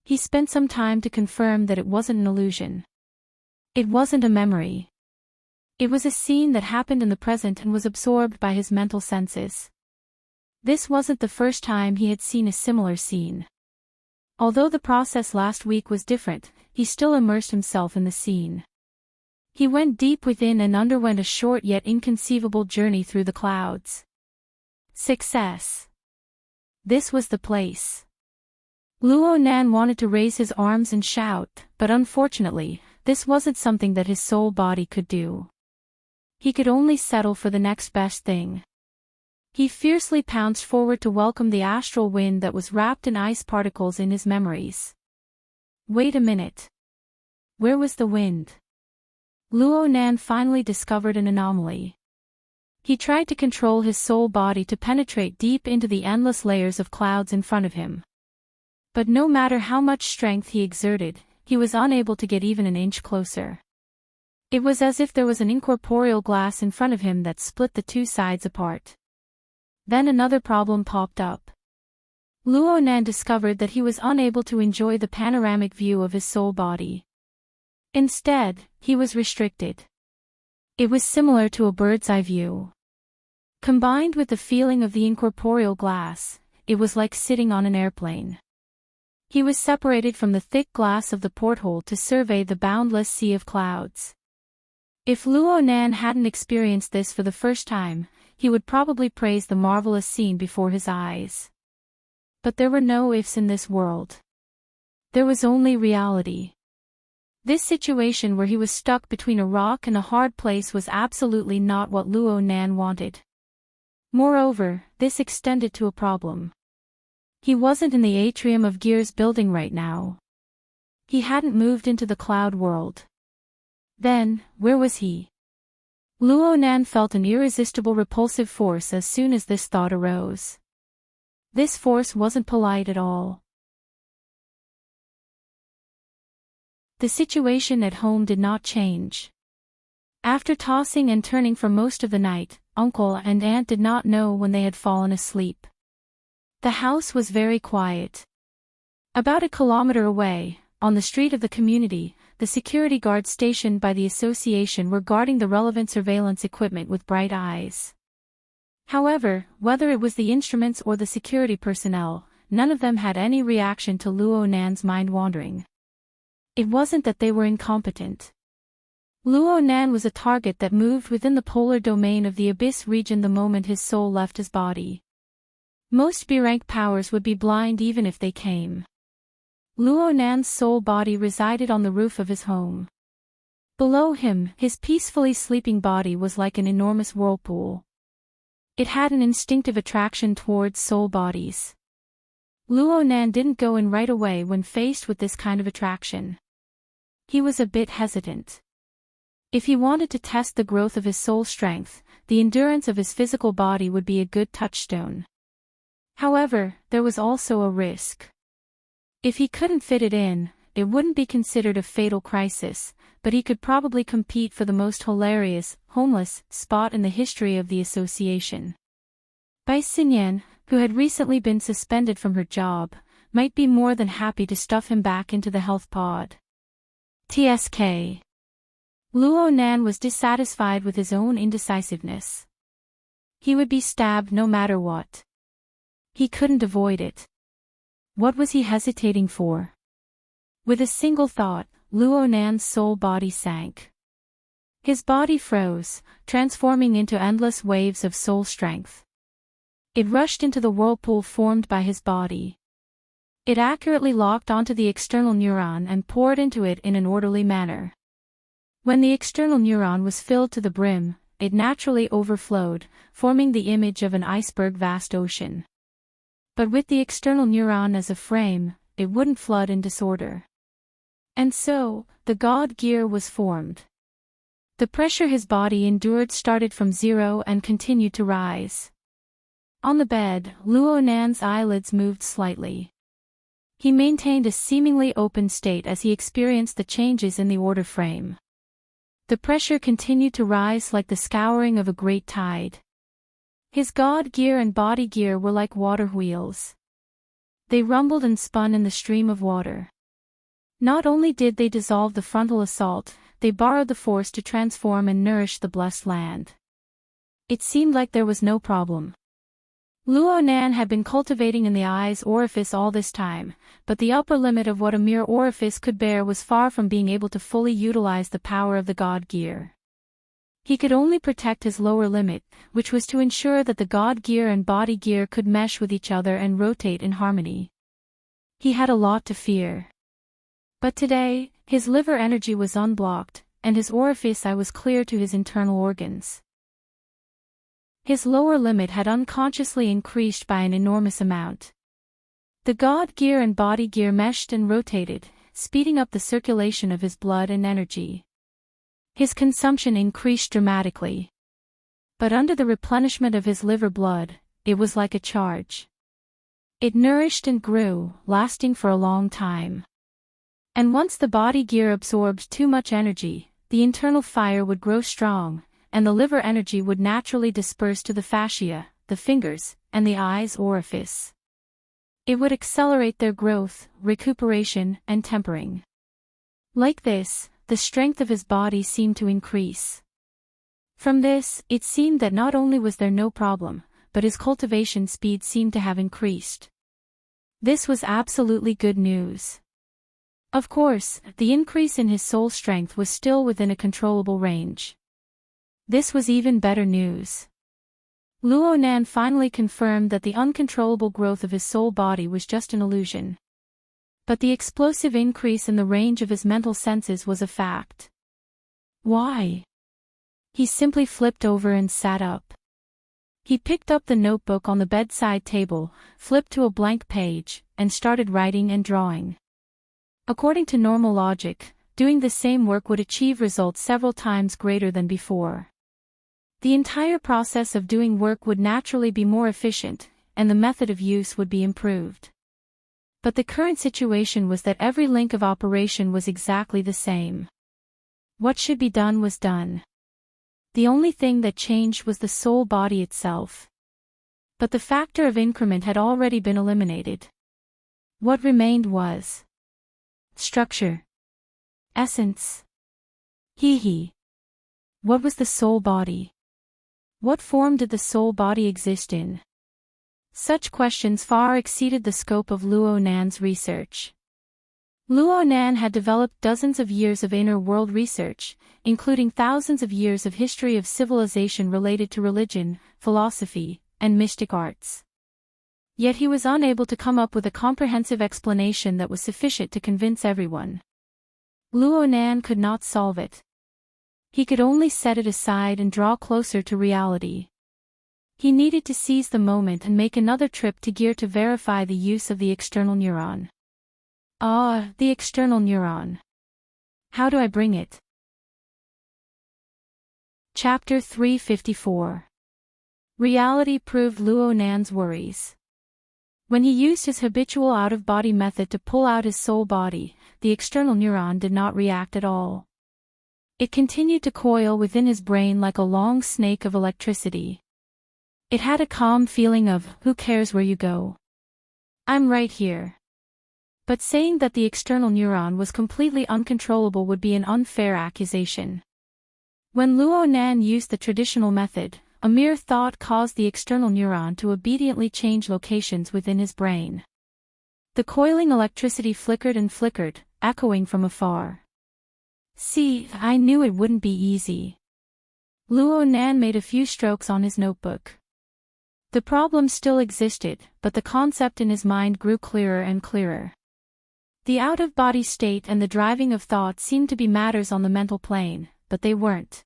He spent some time to confirm that it wasn't an illusion. It wasn't a memory. It was a scene that happened in the present and was absorbed by his mental senses. This wasn't the first time he had seen a similar scene. Although the process last week was different, he still immersed himself in the scene. He went deep within and underwent a short yet inconceivable journey through the clouds. Success. This was the place. Luo Nan wanted to raise his arms and shout, but unfortunately, this wasn't something that his soul body could do. He could only settle for the next best thing. He fiercely pounced forward to welcome the astral wind that was wrapped in ice particles in his memories. Wait a minute. Where was the wind? Luo Nan finally discovered an anomaly. He tried to control his soul body to penetrate deep into the endless layers of clouds in front of him. But no matter how much strength he exerted, he was unable to get even an inch closer. It was as if there was an incorporeal glass in front of him that split the two sides apart. Then another problem popped up. Luo Nan discovered that he was unable to enjoy the panoramic view of his soul body. Instead, he was restricted. It was similar to a bird's-eye view. Combined with the feeling of the incorporeal glass, it was like sitting on an airplane. He was separated from the thick glass of the porthole to survey the boundless sea of clouds. If Luo Nan hadn't experienced this for the first time, he would probably praise the marvelous scene before his eyes. But there were no ifs in this world. There was only reality. This situation where he was stuck between a rock and a hard place was absolutely not what Luo Nan wanted. Moreover, this extended to a problem. He wasn't in the atrium of Gear's building right now. He hadn't moved into the cloud world. Then, where was he? Luo Nan felt an irresistible repulsive force as soon as this thought arose. This force wasn't polite at all. The situation at home did not change. After tossing and turning for most of the night, uncle and aunt did not know when they had fallen asleep. The house was very quiet. About a kilometer away, on the street of the community, the security guards stationed by the association were guarding the relevant surveillance equipment with bright eyes. However, whether it was the instruments or the security personnel, none of them had any reaction to Luo Nan's mind wandering. It wasn't that they were incompetent. Luo Nan was a target that moved within the polar domain of the abyss region the moment his soul left his body. Most B-rank powers would be blind even if they came. Luo Nan's soul body resided on the roof of his home. Below him, his peacefully sleeping body was like an enormous whirlpool. It had an instinctive attraction towards soul bodies. Luo Nan didn't go in right away when faced with this kind of attraction. He was a bit hesitant. If he wanted to test the growth of his soul strength, the endurance of his physical body would be a good touchstone. However, there was also a risk. If he couldn't fit it in, it wouldn't be considered a fatal crisis, but he could probably compete for the most hilarious, homeless, spot in the history of the association. Bai Xinyan, who had recently been suspended from her job, might be more than happy to stuff him back into the health pod. TSK. Luo Nan was dissatisfied with his own indecisiveness. He would be stabbed no matter what. He couldn't avoid it. What was he hesitating for? With a single thought, Luo Nan's soul body sank. His body froze, transforming into endless waves of soul strength. It rushed into the whirlpool formed by his body. It accurately locked onto the external neuron and poured into it in an orderly manner. When the external neuron was filled to the brim, it naturally overflowed, forming the image of an iceberg vast ocean. But with the external neuron as a frame, it wouldn't flood in disorder. And so, the God gear was formed. The pressure his body endured started from zero and continued to rise. On the bed, Luo Nan's eyelids moved slightly. He maintained a seemingly open state as he experienced the changes in the order frame. The pressure continued to rise like the scouring of a great tide. His God gear and body gear were like water wheels. They rumbled and spun in the stream of water. Not only did they dissolve the frontal assault, they borrowed the force to transform and nourish the blessed land. It seemed like there was no problem. Luo Nan had been cultivating in the eye's orifice all this time, but the upper limit of what a mere orifice could bear was far from being able to fully utilize the power of the God gear. He could only protect his lower limit, which was to ensure that the God gear and body gear could mesh with each other and rotate in harmony. He had a lot to fear. But today, his liver energy was unblocked, and his orifice eye was clear to his internal organs. His lower limit had unconsciously increased by an enormous amount. The God gear and body gear meshed and rotated, speeding up the circulation of his blood and energy. His consumption increased dramatically. But under the replenishment of his liver blood, it was like a charge. It nourished and grew, lasting for a long time. And once the body gear absorbed too much energy, the internal fire would grow strong, and the liver energy would naturally disperse to the fascia, the fingers, and the eye's orifice. It would accelerate their growth, recuperation, and tempering. Like this, the strength of his body seemed to increase. From this, it seemed that not only was there no problem, but his cultivation speed seemed to have increased. This was absolutely good news. Of course, the increase in his soul strength was still within a controllable range. This was even better news. Luo Nan finally confirmed that the uncontrollable growth of his soul body was just an illusion. But the explosive increase in the range of his mental senses was a fact. Why? He simply flipped over and sat up. He picked up the notebook on the bedside table, flipped to a blank page, and started writing and drawing. According to normal logic, doing the same work would achieve results several times greater than before. The entire process of doing work would naturally be more efficient, and the method of use would be improved. But the current situation was that every link of operation was exactly the same. What should be done was done. The only thing that changed was the soul body itself. But the factor of increment had already been eliminated. What remained was structure. Essence. What was the soul body? What form did the soul body exist in? Such questions far exceeded the scope of Luo Nan's research. Luo Nan had developed dozens of years of inner world research, including thousands of years of history of civilization related to religion, philosophy, and mystic arts. Yet he was unable to come up with a comprehensive explanation that was sufficient to convince everyone. Luo Nan could not solve it. He could only set it aside and draw closer to reality. He needed to seize the moment and make another trip to Gear to verify the use of the external neuron. The external neuron. How do I bring it? Chapter 354. Reality proved Luo Nan's worries. When he used his habitual out-of-body method to pull out his soul body, the external neuron did not react at all. It continued to coil within his brain like a long snake of electricity. It had a calm feeling of, who cares where you go? I'm right here. But saying that the external neuron was completely uncontrollable would be an unfair accusation. When Luo Nan used the traditional method, a mere thought caused the external neuron to obediently change locations within his brain. The coiling electricity flickered and flickered, echoing from afar. See, I knew it wouldn't be easy. Luo Nan made a few strokes on his notebook. The problem still existed, but the concept in his mind grew clearer and clearer. The out-of-body state and the driving of thought seemed to be matters on the mental plane, but they weren't.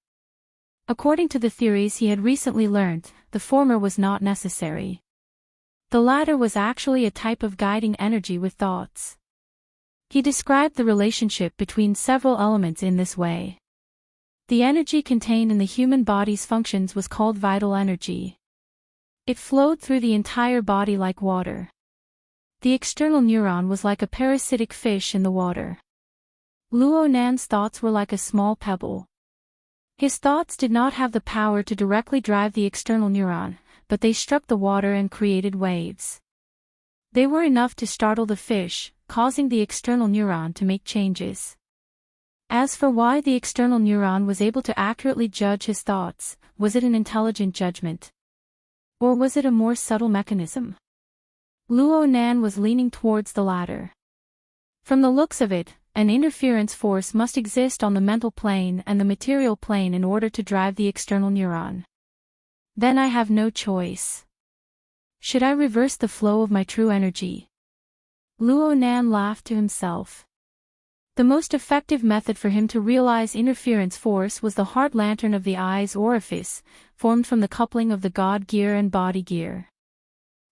According to the theories he had recently learned, the former was not necessary. The latter was actually a type of guiding energy with thoughts. He described the relationship between several elements in this way. The energy contained in the human body's functions was called vital energy. It flowed through the entire body like water. The external neuron was like a parasitic fish in the water. Luo Nan's thoughts were like a small pebble. His thoughts did not have the power to directly drive the external neuron, but they struck the water and created waves. They were enough to startle the fish, causing the external neuron to make changes. As for why the external neuron was able to accurately judge his thoughts, was it an intelligent judgment? Or was it a more subtle mechanism? Luo Nan was leaning towards the latter. From the looks of it, an interference force must exist on the mental plane and the material plane in order to drive the external neuron. Then I have no choice. Should I reverse the flow of my true energy? Luo Nan laughed to himself. The most effective method for him to realize interference force was the heart lantern of the eye's orifice, formed from the coupling of the God gear and body gear.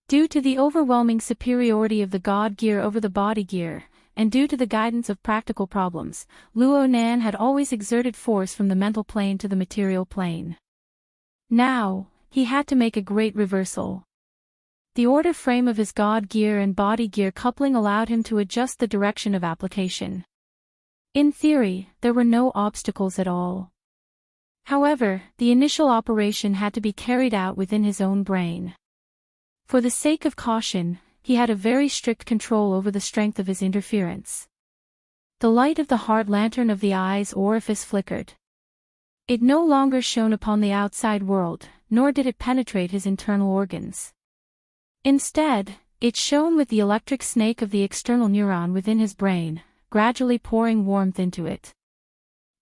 Due to the overwhelming superiority of the God gear over the body gear, and due to the guidance of practical problems, Luo Nan had always exerted force from the mental plane to the material plane. Now, he had to make a great reversal. The order frame of his God gear and body gear coupling allowed him to adjust the direction of application. In theory, there were no obstacles at all. However, the initial operation had to be carried out within his own brain. For the sake of caution, he had a very strict control over the strength of his interference. The light of the heart lantern of the eye's orifice flickered. It no longer shone upon the outside world, nor did it penetrate his internal organs. Instead, it shone with the electric snake of the external neuron within his brain, gradually pouring warmth into it.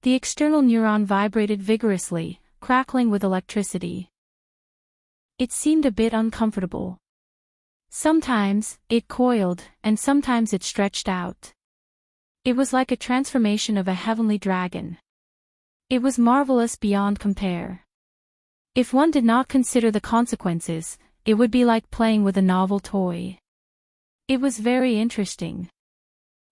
The external neuron vibrated vigorously, crackling with electricity. It seemed a bit uncomfortable. Sometimes, it coiled, and sometimes it stretched out. It was like a transformation of a heavenly dragon. It was marvelous beyond compare. If one did not consider the consequences, it would be like playing with a novel toy. It was very interesting.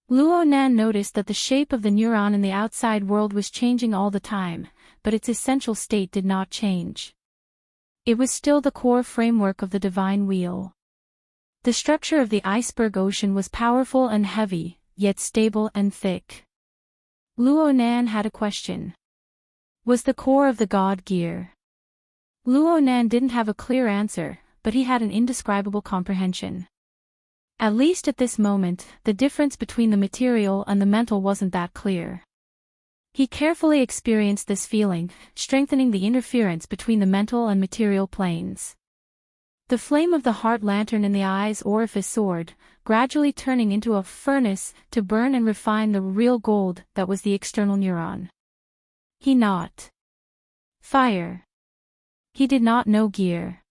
Luo Nan noticed that the shape of the neuron in the outside world was changing all the time, but its essential state did not change. It was still the core framework of the divine wheel. The structure of the iceberg ocean was powerful and heavy, yet stable and thick. Luo Nan had a question. Was the core of the god gear? Luo Nan didn't have a clear answer, but he had an indescribable comprehension. At least at this moment, the difference between the material and the mental wasn't that clear. He carefully experienced this feeling, strengthening the interference between the mental and material planes. The flame of the heart lantern in the eye's orifice soared, gradually turning into a furnace to burn and refine the real gold that was the external neuron. He not fire. He did not know gear.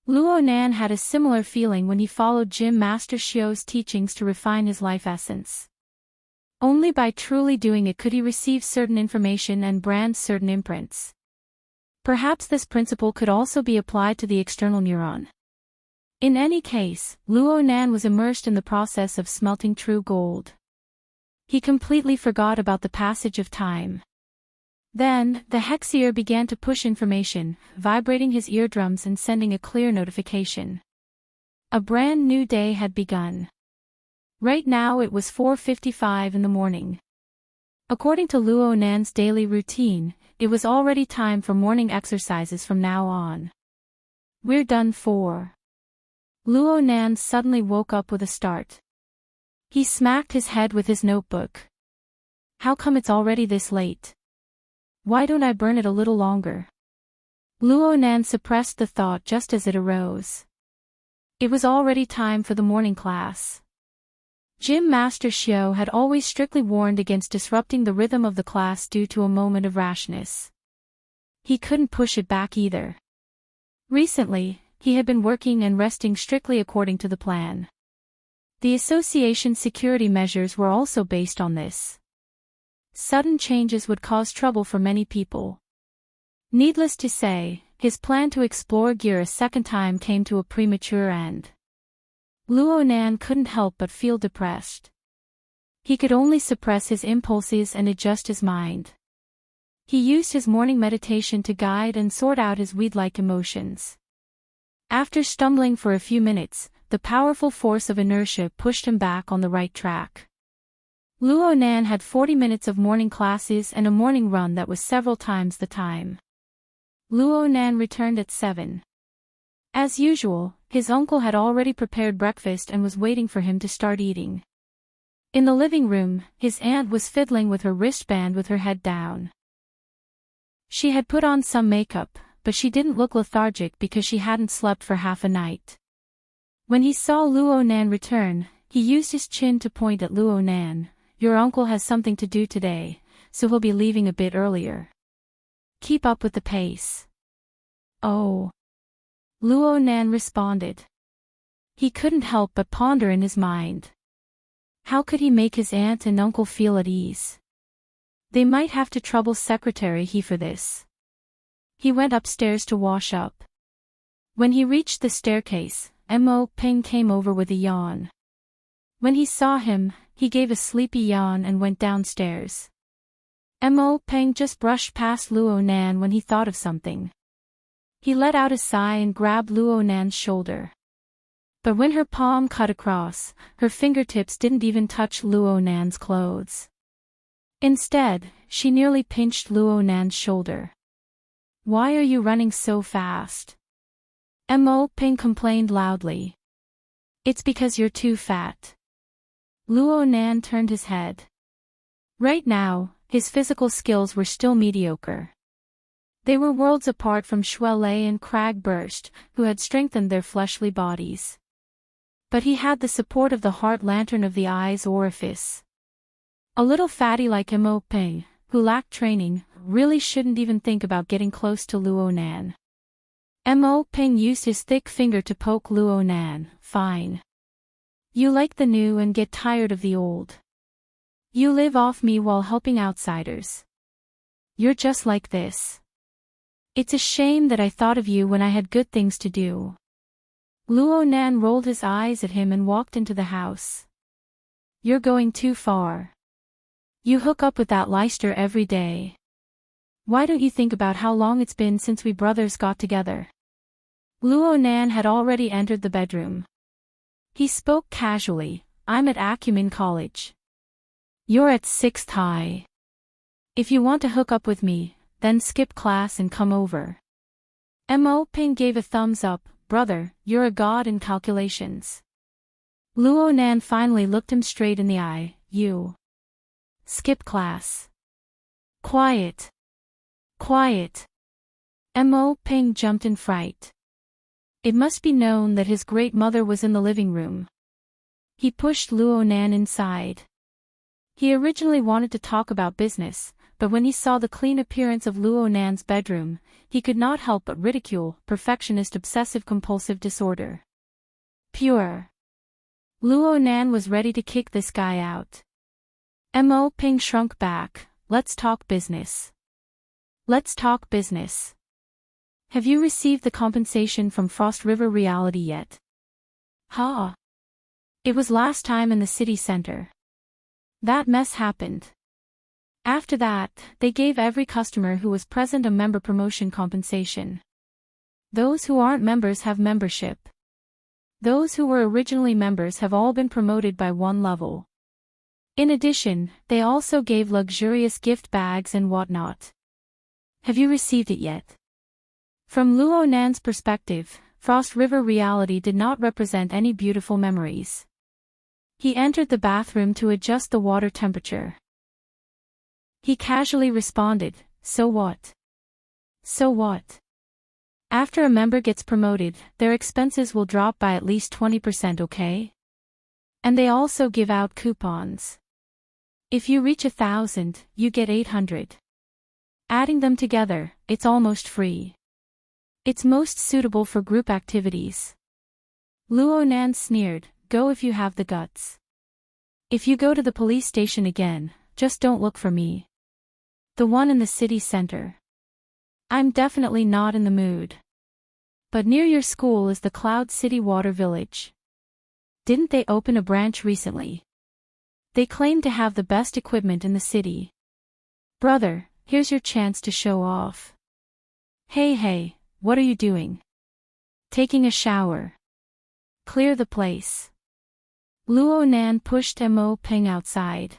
Luo Nan had a similar feeling when he followed Gym Master Xiu's teachings to refine his life essence. Only by truly doing it could he receive certain information and brand certain imprints. Perhaps this principle could also be applied to the external neuron. In any case, Luo Nan was immersed in the process of smelting true gold. He completely forgot about the passage of time. Then, the Hexier began to push information, vibrating his eardrums and sending a clear notification. A brand new day had begun. Right now it was 4:55 in the morning. According to Luo Nan's daily routine, it was already time for morning exercises from now on. We're done for. Luo Nan suddenly woke up with a start. He smacked his head with his notebook. How come it's already this late? Why don't I burn it a little longer? Luo Nan suppressed the thought just as it arose. It was already time for the morning class. Gym Master Xiu had always strictly warned against disrupting the rhythm of the class due to a moment of rashness. He couldn't push it back either. Recently, he had been working and resting strictly according to the plan. The association's security measures were also based on this. Sudden changes would cause trouble for many people. Needless to say, his plan to explore gear a second time came to a premature end. Luo Nan couldn't help but feel depressed. He could only suppress his impulses and adjust his mind. He used his morning meditation to guide and sort out his weed-like emotions. After stumbling for a few minutes, the powerful force of inertia pushed him back on the right track. Luo Nan had 40 minutes of morning classes and a morning run that was several times the time. Luo Nan returned at 7. As usual, his uncle had already prepared breakfast and was waiting for him to start eating. In the living room, his aunt was fiddling with her wristband with her head down. She had put on some makeup, but she didn't look lethargic because she hadn't slept for half a night. When he saw Luo Nan return, he used his chin to point at Luo Nan. Your uncle has something to do today, so he'll be leaving a bit earlier. Keep up with the pace. Oh. Luo Nan responded. He couldn't help but ponder in his mind. How could he make his aunt and uncle feel at ease? They might have to trouble Secretary He for this. He went upstairs to wash up. When he reached the staircase, Mo Ping came over with a yawn. When he saw him, he gave a sleepy yawn and went downstairs. Mo Peng just brushed past Luo Nan when he thought of something. He let out a sigh and grabbed Luo Nan's shoulder. But when her palm cut across, her fingertips didn't even touch Luo Nan's clothes. Instead, she nearly pinched Luo Nan's shoulder. Why are you running so fast? Mo Peng complained loudly. It's because you're too fat. Luo Nan turned his head. Right now, his physical skills were still mediocre. They were worlds apart from Shuelei and Cragburst, who had strengthened their fleshly bodies. But he had the support of the heart lantern of the eye's orifice. A little fatty like Mo Peng, who lacked training, really shouldn't even think about getting close to Luo Nan. Mo Peng used his thick finger to poke Luo Nan. Fine. You like the new and get tired of the old. You live off me while helping outsiders. You're just like this. It's a shame that I thought of you when I had good things to do. Luo Nan rolled his eyes at him and walked into the house. You're going too far. You hook up with that Leicester every day. Why don't you think about how long it's been since we brothers got together? Luo Nan had already entered the bedroom. He spoke casually. I'm at Acumen College. You're at 6th High. If you want to hook up with me, then skip class and come over. Mo Ping gave a thumbs up. Brother, you're a god in calculations. Luo Nan finally looked him straight in the eye. You. Skip class. Quiet. Quiet. Mo Ping jumped in fright. It must be known that his great mother was in the living room. He pushed Luo Nan inside. He originally wanted to talk about business, but when he saw the clean appearance of Luo Nan's bedroom, he could not help but ridicule perfectionist obsessive-compulsive disorder. Pure. Luo Nan was ready to kick this guy out. Mo Ping shrunk back. Let's talk business. Let's talk business. Have you received the compensation from Frost River Reality yet? Ha! It was last time in the city center. That mess happened. After that, they gave every customer who was present a member promotion compensation. Those who aren't members have membership. Those who were originally members have all been promoted by 1 level. In addition, they also gave luxurious gift bags and whatnot. Have you received it yet? From Luo Nan's perspective, Frost River Reality did not represent any beautiful memories. He entered the bathroom to adjust the water temperature. He casually responded, so what? So what? After a member gets promoted, their expenses will drop by at least 20%, okay? And they also give out coupons. If you reach 1,000, you get 800. Adding them together, it's almost free. It's most suitable for group activities. Luo Nan sneered, go if you have the guts. If you go to the police station again, just don't look for me. The one in the city center. I'm definitely not in the mood. But near your school is the Cloud City Water Village. Didn't they open a branch recently? They claim to have the best equipment in the city. Brother, here's your chance to show off. Hey, what are you doing? Taking a shower. Clear the place. Luo Nan pushed Mo Ping outside.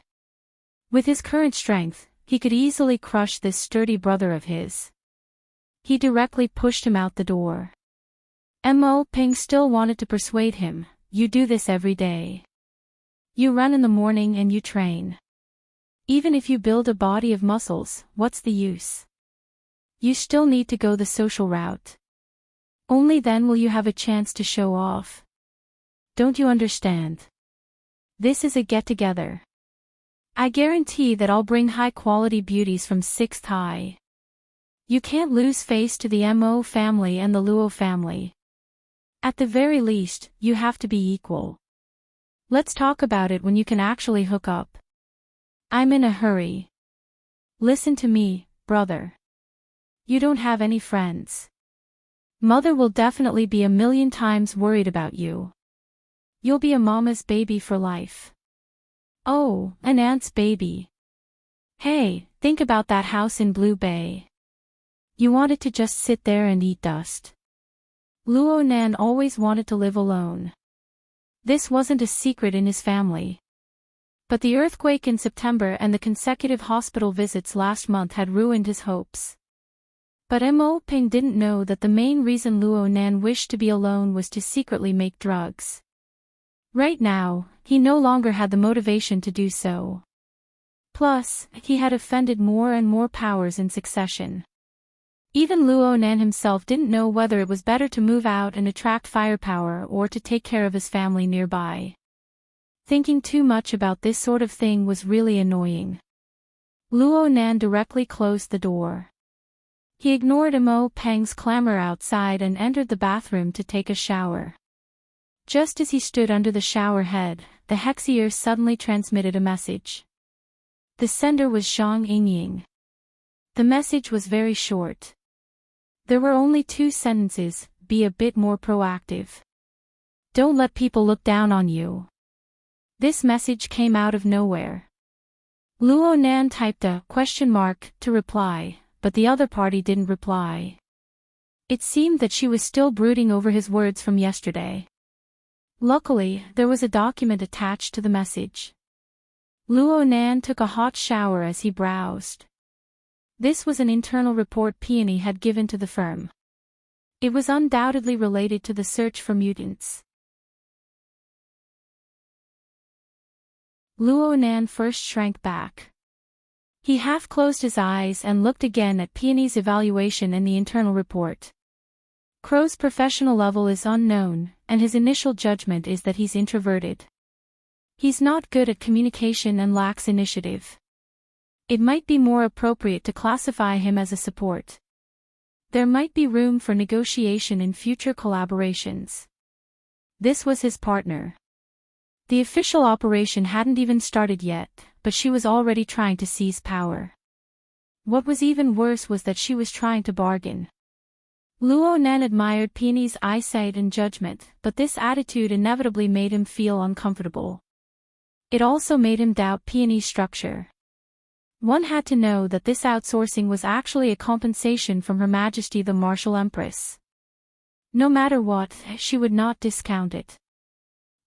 With his current strength, he could easily crush this sturdy brother of his. He directly pushed him out the door. Mo Ping still wanted to persuade him, you do this every day. You run in the morning and you train. Even if you build a body of muscles, what's the use? You still need to go the social route. Only then will you have a chance to show off. Don't you understand? This is a get-together. I guarantee that I'll bring high-quality beauties from 6th High. You can't lose face to the Mo family and the Luo family. At the very least, you have to be equal. Let's talk about it when you can actually hook up. I'm in a hurry. Listen to me, brother. You don't have any friends. Mother will definitely be a million times worried about you. You'll be a mama's baby for life. Oh, an aunt's baby. Hey, think about that house in Blue Bay. You wanted to just sit there and eat dust. Luo Nan always wanted to live alone. This wasn't a secret in his family. But the earthquake in September and the consecutive hospital visits last month had ruined his hopes. But Mo Ping didn't know that the main reason Luo Nan wished to be alone was to secretly make drugs. Right now, he no longer had the motivation to do so. Plus, he had offended more and more powers in succession. Even Luo Nan himself didn't know whether it was better to move out and attract firepower or to take care of his family nearby. Thinking too much about this sort of thing was really annoying. Luo Nan directly closed the door. He ignored Mo Peng's clamor outside and entered the bathroom to take a shower. Just as he stood under the shower head, the Hexier suddenly transmitted a message. The sender was Zhang Yingying. The message was very short. There were only 2 sentences: be a bit more proactive. Don't let people look down on you. This message came out of nowhere. Luo Nan typed a question mark to reply, but the other party didn't reply. It seemed that she was still brooding over his words from yesterday. Luckily, there was a document attached to the message. Luo Nan took a hot shower as he browsed. This was an internal report Peony had given to the firm. It was undoubtedly related to the search for mutants. Luo Nan first shrank back. He half closed his eyes and looked again at Peony's evaluation and the internal report. Crow's professional level is unknown, and his initial judgment is that he's introverted. He's not good at communication and lacks initiative. It might be more appropriate to classify him as a support. There might be room for negotiation in future collaborations. This was his partner. The official operation hadn't even started yet, but she was already trying to seize power. What was even worse was that she was trying to bargain. Luo Nan admired Peony's eyesight and judgment, but this attitude inevitably made him feel uncomfortable. It also made him doubt Peony's structure. One had to know that this outsourcing was actually a compensation from Her Majesty the Martial Empress. No matter what, she would not discount it.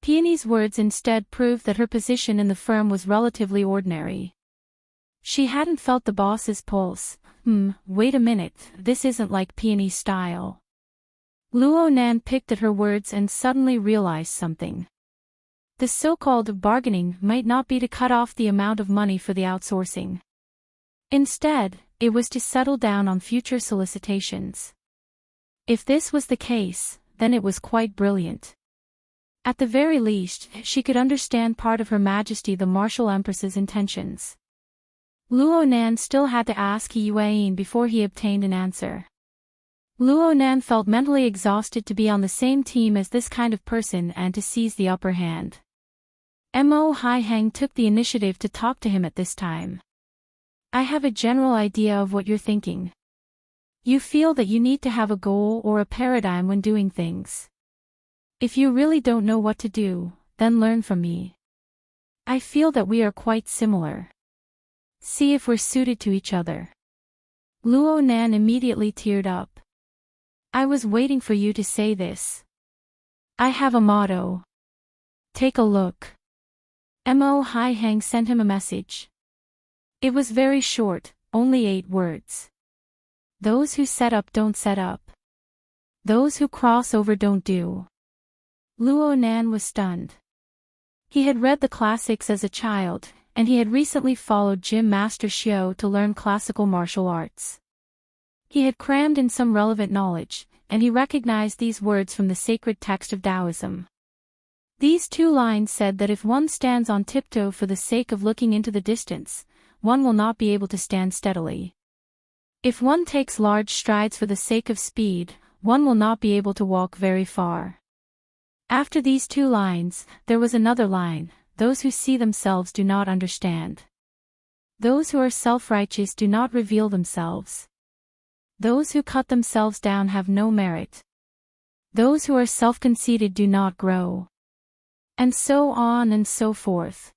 Peony's words instead proved that her position in the firm was relatively ordinary. She hadn't felt the boss's pulse. Wait a minute, this isn't like Peony's style. Luo Nan picked at her words and suddenly realized something. The so-called bargaining might not be to cut off the amount of money for the outsourcing. Instead, it was to settle down on future solicitations. If this was the case, then it was quite brilliant. At the very least, she could understand part of Her Majesty the Martial Empress's intentions. Luo Nan still had to ask He Yuan before he obtained an answer. Luo Nan felt mentally exhausted to be on the same team as this kind of person and to seize the upper hand. Mo Haiheng took the initiative to talk to him at this time. I have a general idea of what you're thinking. You feel that you need to have a goal or a paradigm when doing things. If you really don't know what to do, then learn from me. I feel that we are quite similar. See if we're suited to each other. Luo Nan immediately teared up. I was waiting for you to say this. I have a motto. Take a look. Mo Haiheng sent him a message. It was very short, only 8 words. Those who set up don't set up. Those who cross over don't do. Luo Nan was stunned. He had read the classics as a child, and he had recently followed Gym Master Xiao to learn classical martial arts. He had crammed in some relevant knowledge, and he recognized these words from the sacred text of Taoism. These 2 lines said that if one stands on tiptoe for the sake of looking into the distance, one will not be able to stand steadily. If one takes large strides for the sake of speed, one will not be able to walk very far. After these 2 lines, there was another line: those who see themselves do not understand. Those who are self-righteous do not reveal themselves. Those who cut themselves down have no merit. Those who are self-conceited do not grow. And so on and so forth.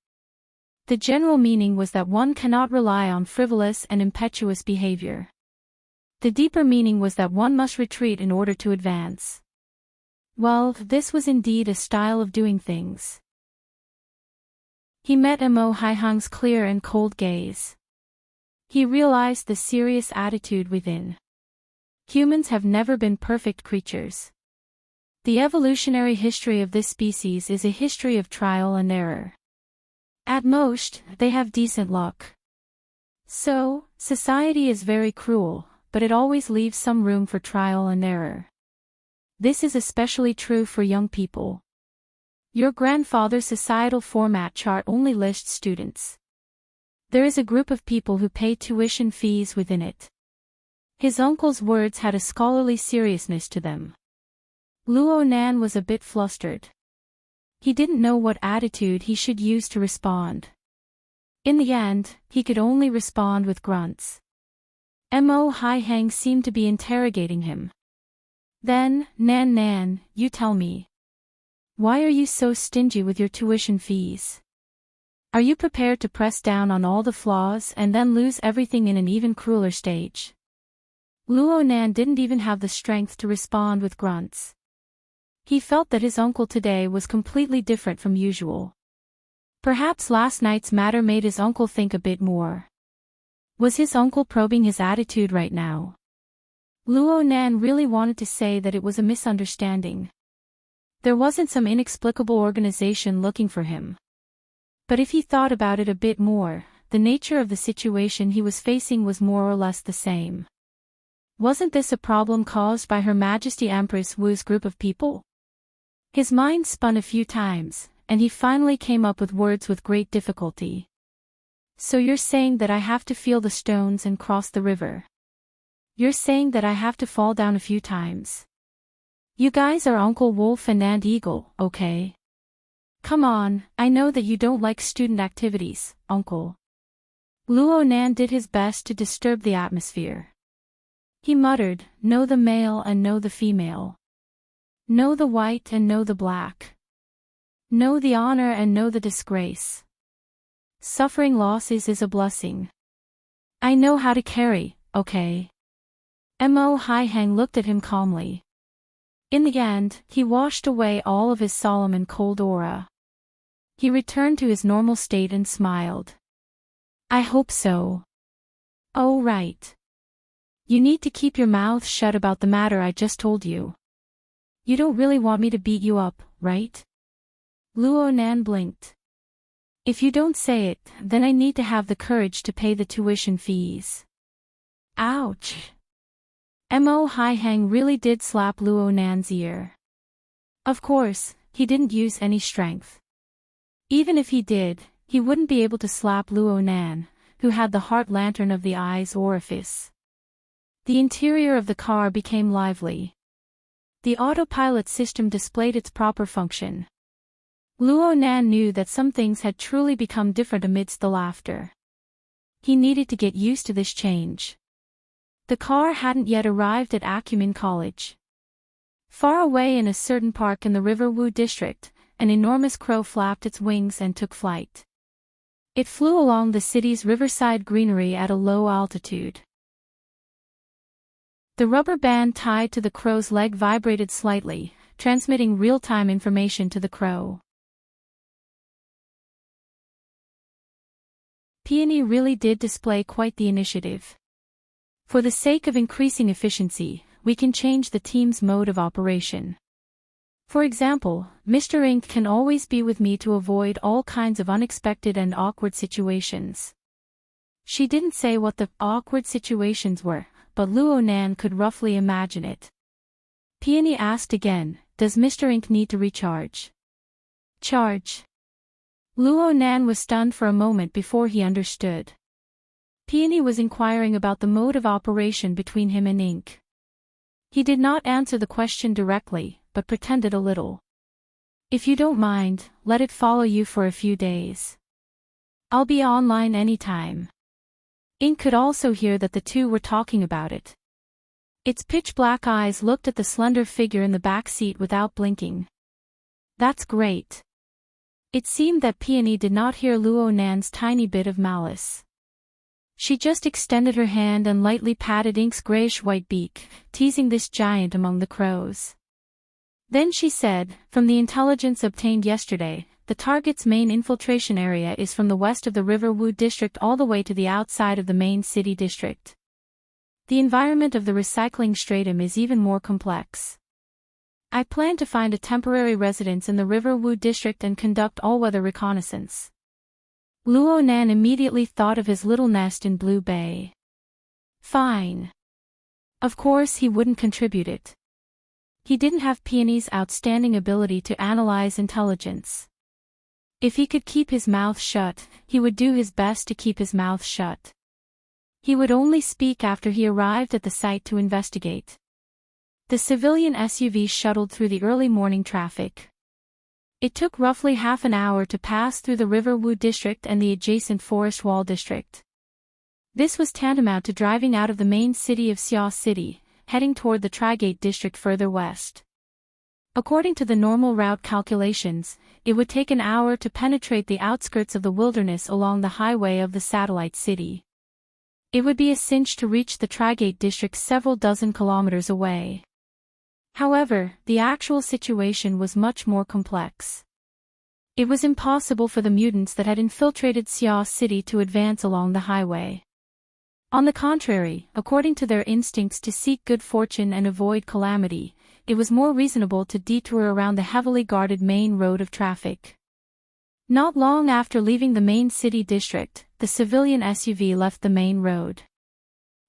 The general meaning was that one cannot rely on frivolous and impetuous behavior. The deeper meaning was that one must retreat in order to advance. Well, this was indeed a style of doing things. He met Mo Haiheng's clear and cold gaze. He realized the serious attitude within. Humans have never been perfect creatures. The evolutionary history of this species is a history of trial and error. At most, they have decent luck. So, society is very cruel, but it always leaves some room for trial and error. This is especially true for young people. Your grandfather's societal format chart only lists students. There is a group of people who pay tuition fees within it. His uncle's words had a scholarly seriousness to them. Luo Nan was a bit flustered. He didn't know what attitude he should use to respond. In the end, he could only respond with grunts. Mo Hai Hang seemed to be interrogating him. Then, Nan, you tell me. Why are you so stingy with your tuition fees? Are you prepared to press down on all the flaws and then lose everything in an even crueler stage? Luo Nan didn't even have the strength to respond with grunts. He felt that his uncle today was completely different from usual. Perhaps last night's matter made his uncle think a bit more. Was his uncle probing his attitude right now? Luo Nan really wanted to say that it was a misunderstanding. There wasn't some inexplicable organization looking for him. But if he thought about it a bit more, the nature of the situation he was facing was more or less the same. Wasn't this a problem caused by Her Majesty Empress Wu's group of people? His mind spun a few times, and he finally came up with words with great difficulty. So you're saying that I have to feel the stones and cross the river? You're saying that I have to fall down a few times? You guys are Uncle Wolf and Aunt Eagle, okay? Come on, I know that you don't like student activities, Uncle. Luo Nan did his best to disturb the atmosphere. He muttered, know the male and know the female. Know the white and know the black. Know the honor and know the disgrace. Suffering losses is a blessing. I know how to carry, okay? Mo Hai Hang looked at him calmly. In the end, he washed away all of his solemn and cold aura. He returned to his normal state and smiled. I hope so. Oh right. You need to keep your mouth shut about the matter I just told you. You don't really want me to beat you up, right? Luo Nan blinked. If you don't say it, then I need to have the courage to pay the tuition fees. Ouch. Mo Hai Hang really did slap Luo Nan's ear. Of course, he didn't use any strength. Even if he did, he wouldn't be able to slap Luo Nan, who had the heart lantern of the eye's orifice. The interior of the car became lively. The autopilot system displayed its proper function. Luo Nan knew that some things had truly become different amidst the laughter. He needed to get used to this change. The car hadn't yet arrived at Acumen College. Far away in a certain park in the River Wu district, an enormous crow flapped its wings and took flight. It flew along the city's riverside greenery at a low altitude. The rubber band tied to the crow's leg vibrated slightly, transmitting real-time information to the crow. Peony really did display quite the initiative. For the sake of increasing efficiency, we can change the team's mode of operation. For example, Mr. Ink can always be with me to avoid all kinds of unexpected and awkward situations. She didn't say what the awkward situations were, but Luo Nan could roughly imagine it. Peony asked again, does Mr. Ink need to recharge? Charge. Luo Nan was stunned for a moment before he understood. Peony was inquiring about the mode of operation between him and Ink. He did not answer the question directly, but pretended a little. If you don't mind, let it follow you for a few days. I'll be online anytime. Ink could also hear that the two were talking about it. Its pitch-black eyes looked at the slender figure in the back seat without blinking. That's great. It seemed that Peony did not hear Luo Nan's tiny bit of malice. She just extended her hand and lightly patted Ink's grayish-white beak, teasing this giant among the crows. Then she said, from the intelligence obtained yesterday, the target's main infiltration area is from the west of the River Wu district all the way to the outside of the main city district. The environment of the recycling stratum is even more complex. I plan to find a temporary residence in the River Wu district and conduct all-weather reconnaissance. Luo Nan immediately thought of his little nest in Blue Bay. Fine. Of course he wouldn't contribute it. He didn't have Peony's outstanding ability to analyze intelligence. If he could keep his mouth shut, he would do his best to keep his mouth shut. He would only speak after he arrived at the site to investigate. The civilian SUV shuttled through the early morning traffic. It took roughly half an hour to pass through the River Wu district and the adjacent Forest Wall district. This was tantamount to driving out of the main city of Xiao City, heading toward the Trigate district further west. According to the normal route calculations, it would take an hour to penetrate the outskirts of the wilderness along the highway of the satellite city. It would be a cinch to reach the Trigate district several dozen kilometers away. However, the actual situation was much more complex. It was impossible for the mutants that had infiltrated Xiao City to advance along the highway. On the contrary, according to their instincts to seek good fortune and avoid calamity, it was more reasonable to detour around the heavily guarded main road of traffic. Not long after leaving the main city district, the civilian SUV left the main road.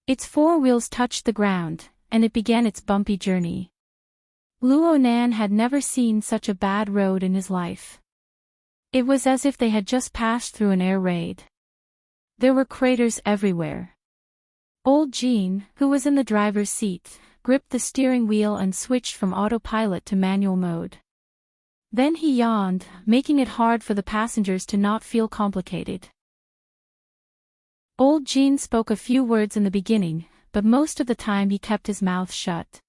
Its four wheels touched the ground, and it began its bumpy journey. Luo Nan had never seen such a bad road in his life. It was as if they had just passed through an air raid. There were craters everywhere. Old Jean, who was in the driver's seat, gripped the steering wheel and switched from autopilot to manual mode. Then he yawned, making it hard for the passengers to not feel complicated. Old Jean spoke a few words in the beginning, but most of the time he kept his mouth shut.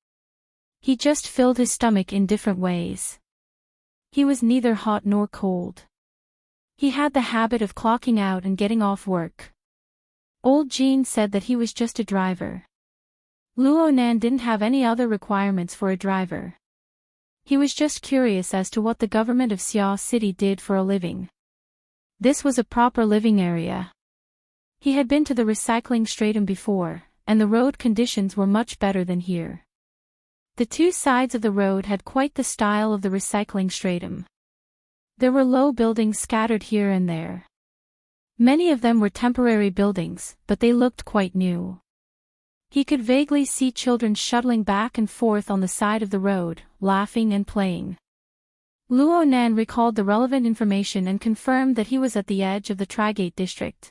He just filled his stomach in different ways. He was neither hot nor cold. He had the habit of clocking out and getting off work. Old Jean said that he was just a driver. Luo Nan didn't have any other requirements for a driver. He was just curious as to what the government of Xiao City did for a living. This was a proper living area. He had been to the recycling stratum before, and the road conditions were much better than here. The two sides of the road had quite the style of the recycling stratum. There were low buildings scattered here and there. Many of them were temporary buildings, but they looked quite new. He could vaguely see children shuttling back and forth on the side of the road, laughing and playing. Luo Nan recalled the relevant information and confirmed that he was at the edge of the Trigate district.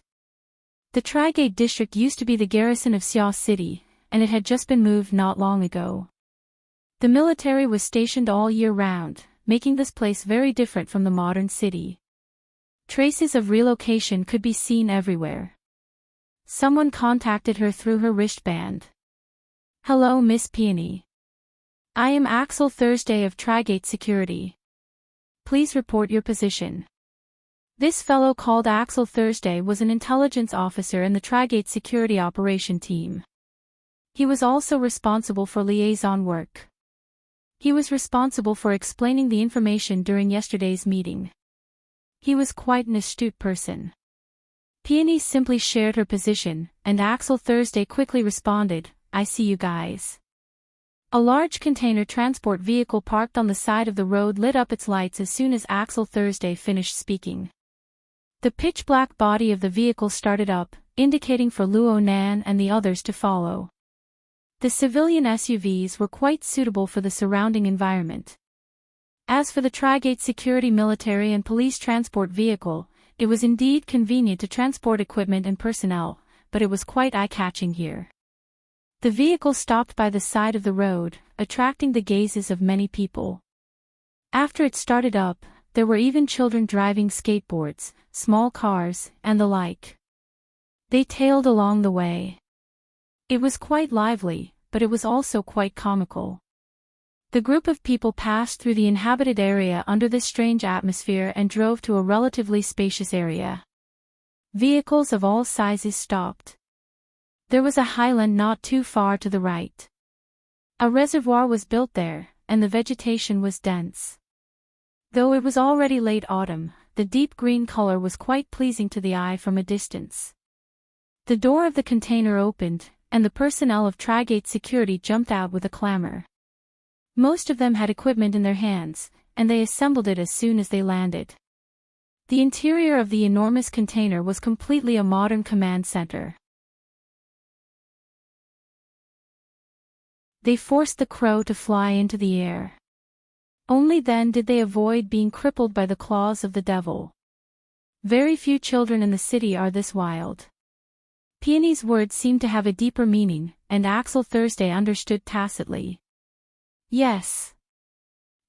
The Trigate district used to be the garrison of Xiao City, and it had just been moved not long ago. The military was stationed all year round, making this place very different from the modern city. Traces of relocation could be seen everywhere. Someone contacted her through her wristband. "Hello, Miss Peony. I am Axel Thursday of Trigate Security. Please report your position." This fellow called Axel Thursday was an intelligence officer in the Trigate security operation team. He was also responsible for liaison work. He was responsible for explaining the information during yesterday's meeting. He was quite an astute person. Peony simply shared her position, and Axel Thursday quickly responded, "I see you guys." A large container transport vehicle parked on the side of the road lit up its lights as soon as Axel Thursday finished speaking. The pitch-black body of the vehicle started up, indicating for Luo Nan and the others to follow. The civilian SUVs were quite suitable for the surrounding environment. As for the Trigate security military and police transport vehicle, it was indeed convenient to transport equipment and personnel, but it was quite eye-catching here. The vehicle stopped by the side of the road, attracting the gazes of many people. After it started up, there were even children driving skateboards, small cars, and the like. They tailed along the way. It was quite lively, but it was also quite comical. The group of people passed through the inhabited area under this strange atmosphere and drove to a relatively spacious area. Vehicles of all sizes stopped. There was a highland not too far to the right. A reservoir was built there, and the vegetation was dense. Though it was already late autumn, the deep green color was quite pleasing to the eye from a distance. The door of the container opened, and the personnel of Trigate security jumped out with a clamor. Most of them had equipment in their hands, and they assembled it as soon as they landed. The interior of the enormous container was completely a modern command center. They forced the crow to fly into the air. Only then did they avoid being crippled by the claws of the devil. Very few children in the city are this wild. Peony's words seemed to have a deeper meaning, and Axel Thursday understood tacitly. Yes.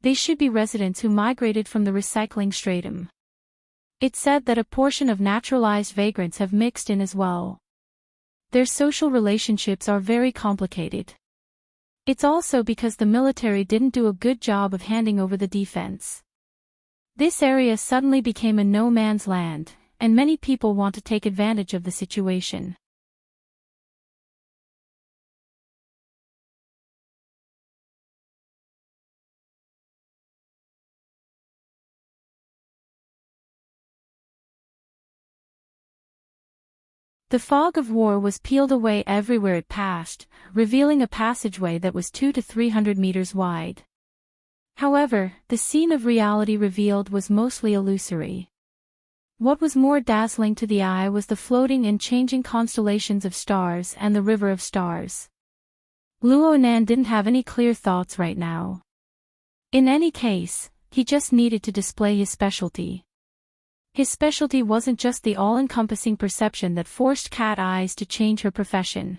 They should be residents who migrated from the recycling stratum. It said that a portion of naturalized vagrants have mixed in as well. Their social relationships are very complicated. It's also because the military didn't do a good job of handing over the defense. This area suddenly became a no-man's land, and many people want to take advantage of the situation. The fog of war was peeled away everywhere it passed, revealing a passageway that was 200 to 300 meters wide. However, the scene of reality revealed was mostly illusory. What was more dazzling to the eye was the floating and changing constellations of stars and the river of stars. Luo Nan didn't have any clear thoughts right now. In any case, he just needed to display his specialty. His specialty wasn't just the all-encompassing perception that forced Cat Eyes to change her profession.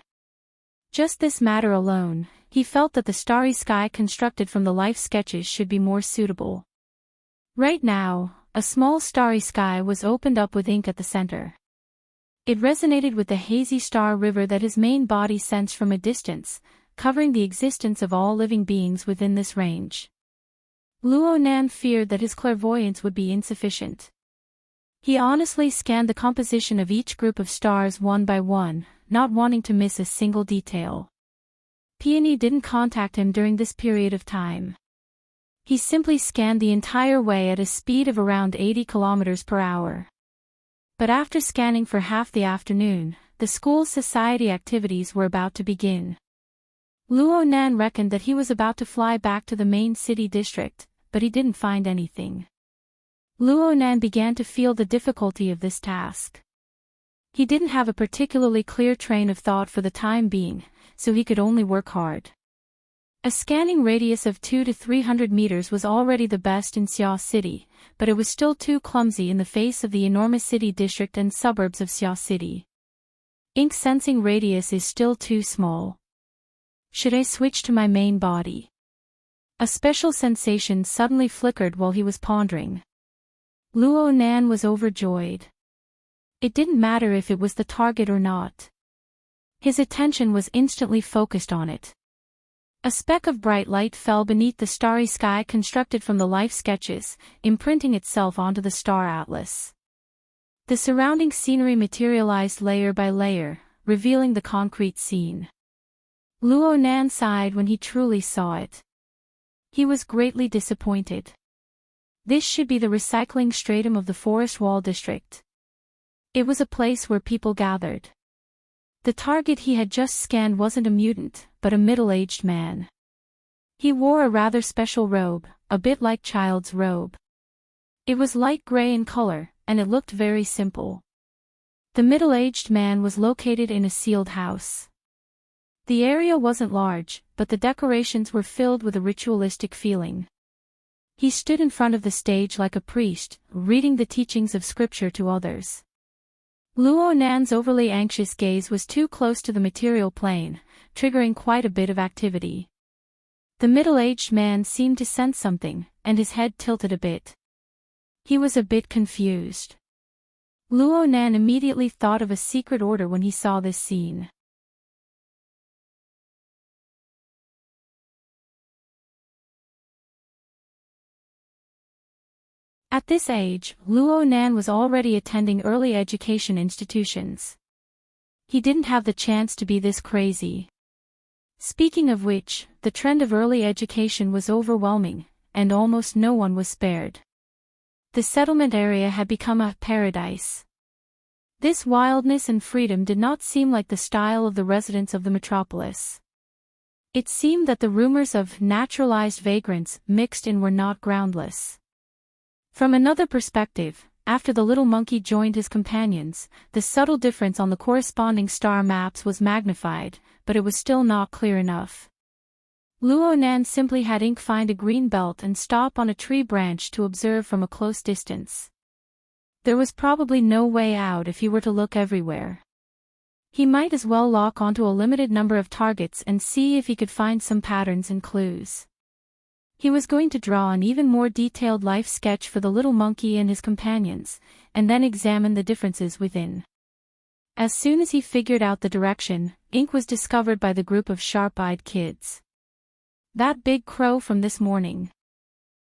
Just this matter alone, he felt that the starry sky constructed from the life sketches should be more suitable. Right now, a small starry sky was opened up with ink at the center. It resonated with the hazy star river that his main body sensed from a distance, covering the existence of all living beings within this range. Luo Nan feared that his clairvoyance would be insufficient. He honestly scanned the composition of each group of stars one by one, not wanting to miss a single detail. Peony didn't contact him during this period of time. He simply scanned the entire way at a speed of around 80 kilometers per hour. But after scanning for half the afternoon, the school's society activities were about to begin. Luo Nan reckoned that he was about to fly back to the main city district, but he didn't find anything. Luo Nan began to feel the difficulty of this task. He didn't have a particularly clear train of thought for the time being, so he could only work hard. A scanning radius of 200 to 300 meters was already the best in Xia City, but it was still too clumsy in the face of the enormous city district and suburbs of Xia City. Ink sensing radius is still too small. Should I switch to my main body? A special sensation suddenly flickered while he was pondering. Luo Nan was overjoyed. It didn't matter if it was the target or not. His attention was instantly focused on it. A speck of bright light fell beneath the starry sky constructed from the life sketches, imprinting itself onto the star atlas. The surrounding scenery materialized layer by layer, revealing the concrete scene. Luo Nan sighed when he truly saw it. He was greatly disappointed. This should be the recycling stratum of the Forest Wall district. It was a place where people gathered. The target he had just scanned wasn't a mutant, but a middle-aged man. He wore a rather special robe, a bit like child's robe. It was light gray in color, and it looked very simple. The middle-aged man was located in a sealed house. The area wasn't large, but the decorations were filled with a ritualistic feeling. He stood in front of the stage like a priest, reading the teachings of scripture to others. Luo Nan's overly anxious gaze was too close to the material plane, triggering quite a bit of activity. The middle-aged man seemed to sense something, and his head tilted a bit. He was a bit confused. Luo Nan immediately thought of a secret order when he saw this scene. At this age, Luo Nan was already attending early education institutions. He didn't have the chance to be this crazy. Speaking of which, the trend of early education was overwhelming, and almost no one was spared. The settlement area had become a paradise. This wildness and freedom did not seem like the style of the residents of the metropolis. It seemed that the rumors of naturalized vagrants mixed in were not groundless. From another perspective, after the little monkey joined his companions, the subtle difference on the corresponding star maps was magnified, but it was still not clear enough. Luo Nan simply had Ink find a green belt and stop on a tree branch to observe from a close distance. There was probably no way out if he were to look everywhere. He might as well lock onto a limited number of targets and see if he could find some patterns and clues. He was going to draw an even more detailed life sketch for the little monkey and his companions, and then examine the differences within. As soon as he figured out the direction, ink was discovered by the group of sharp-eyed kids. That big crow from this morning.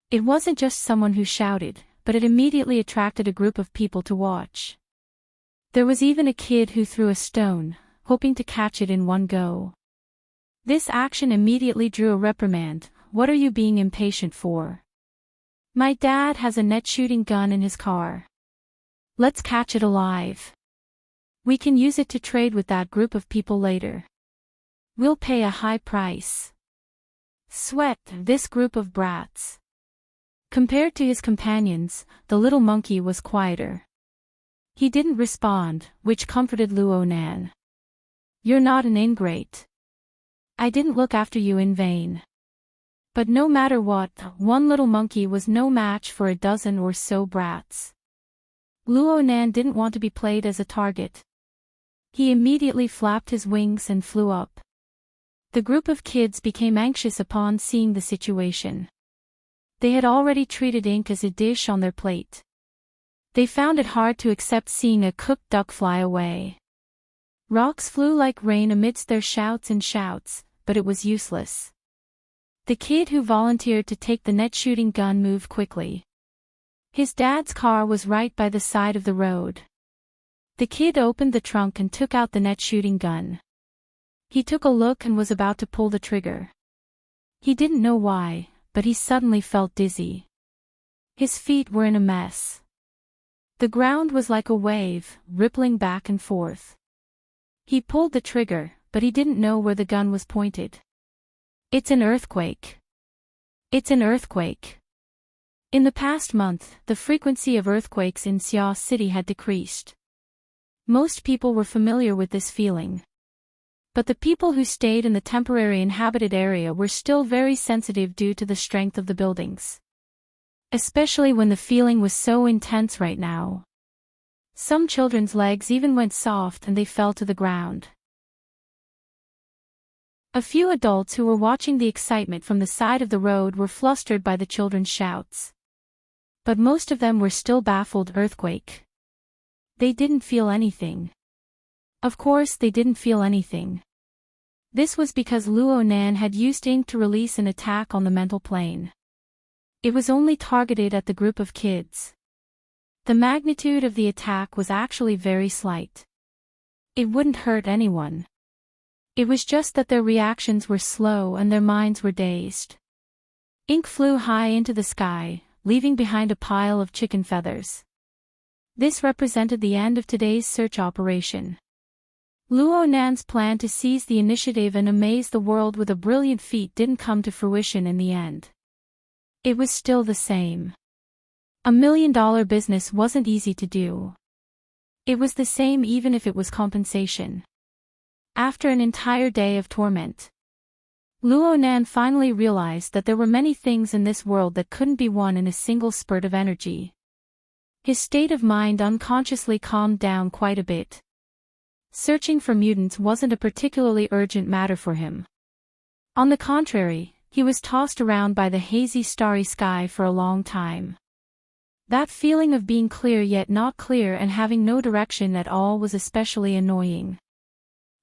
It wasn't just someone who shouted, but it immediately attracted a group of people to watch. There was even a kid who threw a stone, hoping to catch it in one go. This action immediately drew a reprimand. "What are you being impatient for? My dad has a net shooting gun in his car. Let's catch it alive. We can use it to trade with that group of people later. We'll pay a high price." Sweat, this group of brats. Compared to his companions, the little monkey was quieter. He didn't respond, which comforted Luonan. "You're not an ingrate. I didn't look after you in vain." But no matter what, one little monkey was no match for a dozen or so brats. Luonan didn't want to be played as a target. He immediately flapped his wings and flew up. The group of kids became anxious upon seeing the situation. They had already treated ink as a dish on their plate. They found it hard to accept seeing a cooked duck fly away. Rocks flew like rain amidst their shouts, but it was useless. The kid who volunteered to take the net shooting gun moved quickly. His dad's car was right by the side of the road. The kid opened the trunk and took out the net shooting gun. He took a look and was about to pull the trigger. He didn't know why, but he suddenly felt dizzy. His feet were in a mess. The ground was like a wave, rippling back and forth. He pulled the trigger, but he didn't know where the gun was pointed. "It's an earthquake. It's an earthquake." In the past month, the frequency of earthquakes in Xiao City had decreased. Most people were familiar with this feeling. But the people who stayed in the temporary inhabited area were still very sensitive due to the strength of the buildings. Especially when the feeling was so intense right now. Some children's legs even went soft and they fell to the ground. A few adults who were watching the excitement from the side of the road were flustered by the children's shouts. But most of them were still baffled. Earthquake. They didn't feel anything. Of course they didn't feel anything. This was because Luonan had used ink to release an attack on the mental plane. It was only targeted at the group of kids. The magnitude of the attack was actually very slight. It wouldn't hurt anyone. It was just that their reactions were slow and their minds were dazed. Ink flew high into the sky, leaving behind a pile of chicken feathers. This represented the end of today's search operation. Luonan's plan to seize the initiative and amaze the world with a brilliant feat didn't come to fruition in the end. It was still the same. $1 million business wasn't easy to do. It was the same even if it was compensation. After an entire day of torment, Luonan finally realized that there were many things in this world that couldn't be won in a single spurt of energy. His state of mind unconsciously calmed down quite a bit. Searching for mutants wasn't a particularly urgent matter for him. On the contrary, he was tossed around by the hazy starry sky for a long time. That feeling of being clear yet not clear and having no direction at all was especially annoying.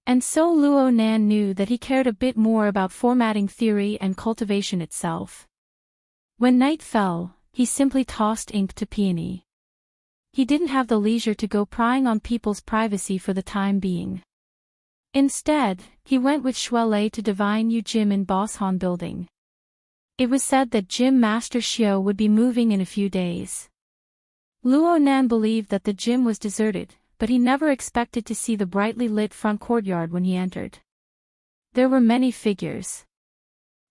And so Luonan knew that he cared a bit more about formatting theory and cultivation itself. When night fell, he simply tossed ink to peony. He didn't have the leisure to go prying on people's privacy for the time being. Instead, he went with Shuelei to Divine Yu Gym in Bosshan Building. It was said that Gym Master Xiao would be moving in a few days. Luonan believed that the gym was deserted, but he never expected to see the brightly lit front courtyard when he entered. There were many figures.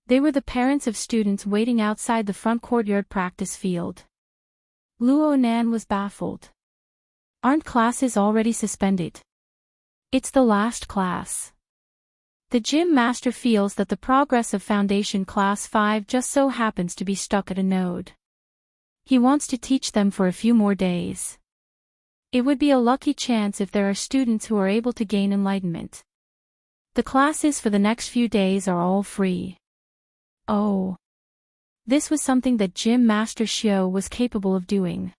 They were the parents of students waiting outside the front courtyard practice field. Luonan was baffled. Aren't classes already suspended? It's the last class. The gym master feels that the progress of Foundation Class 5 just so happens to be stuck at a node. He wants to teach them for a few more days. It would be a lucky chance if there are students who are able to gain enlightenment. The classes for the next few days are all free. Oh. This was something that Gym Master Xiao was capable of doing.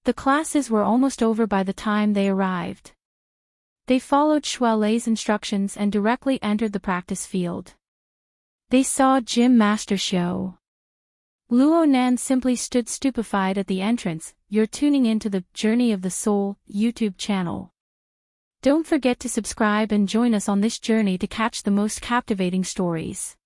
The classes were almost over by the time they arrived. They followed Xuelei's instructions and directly entered the practice field. They saw Gym Master Show. Luo Nan simply stood stupefied at the entrance. You're tuning into the Journey of the Soul YouTube channel. Don't forget to subscribe and join us on this journey to catch the most captivating stories.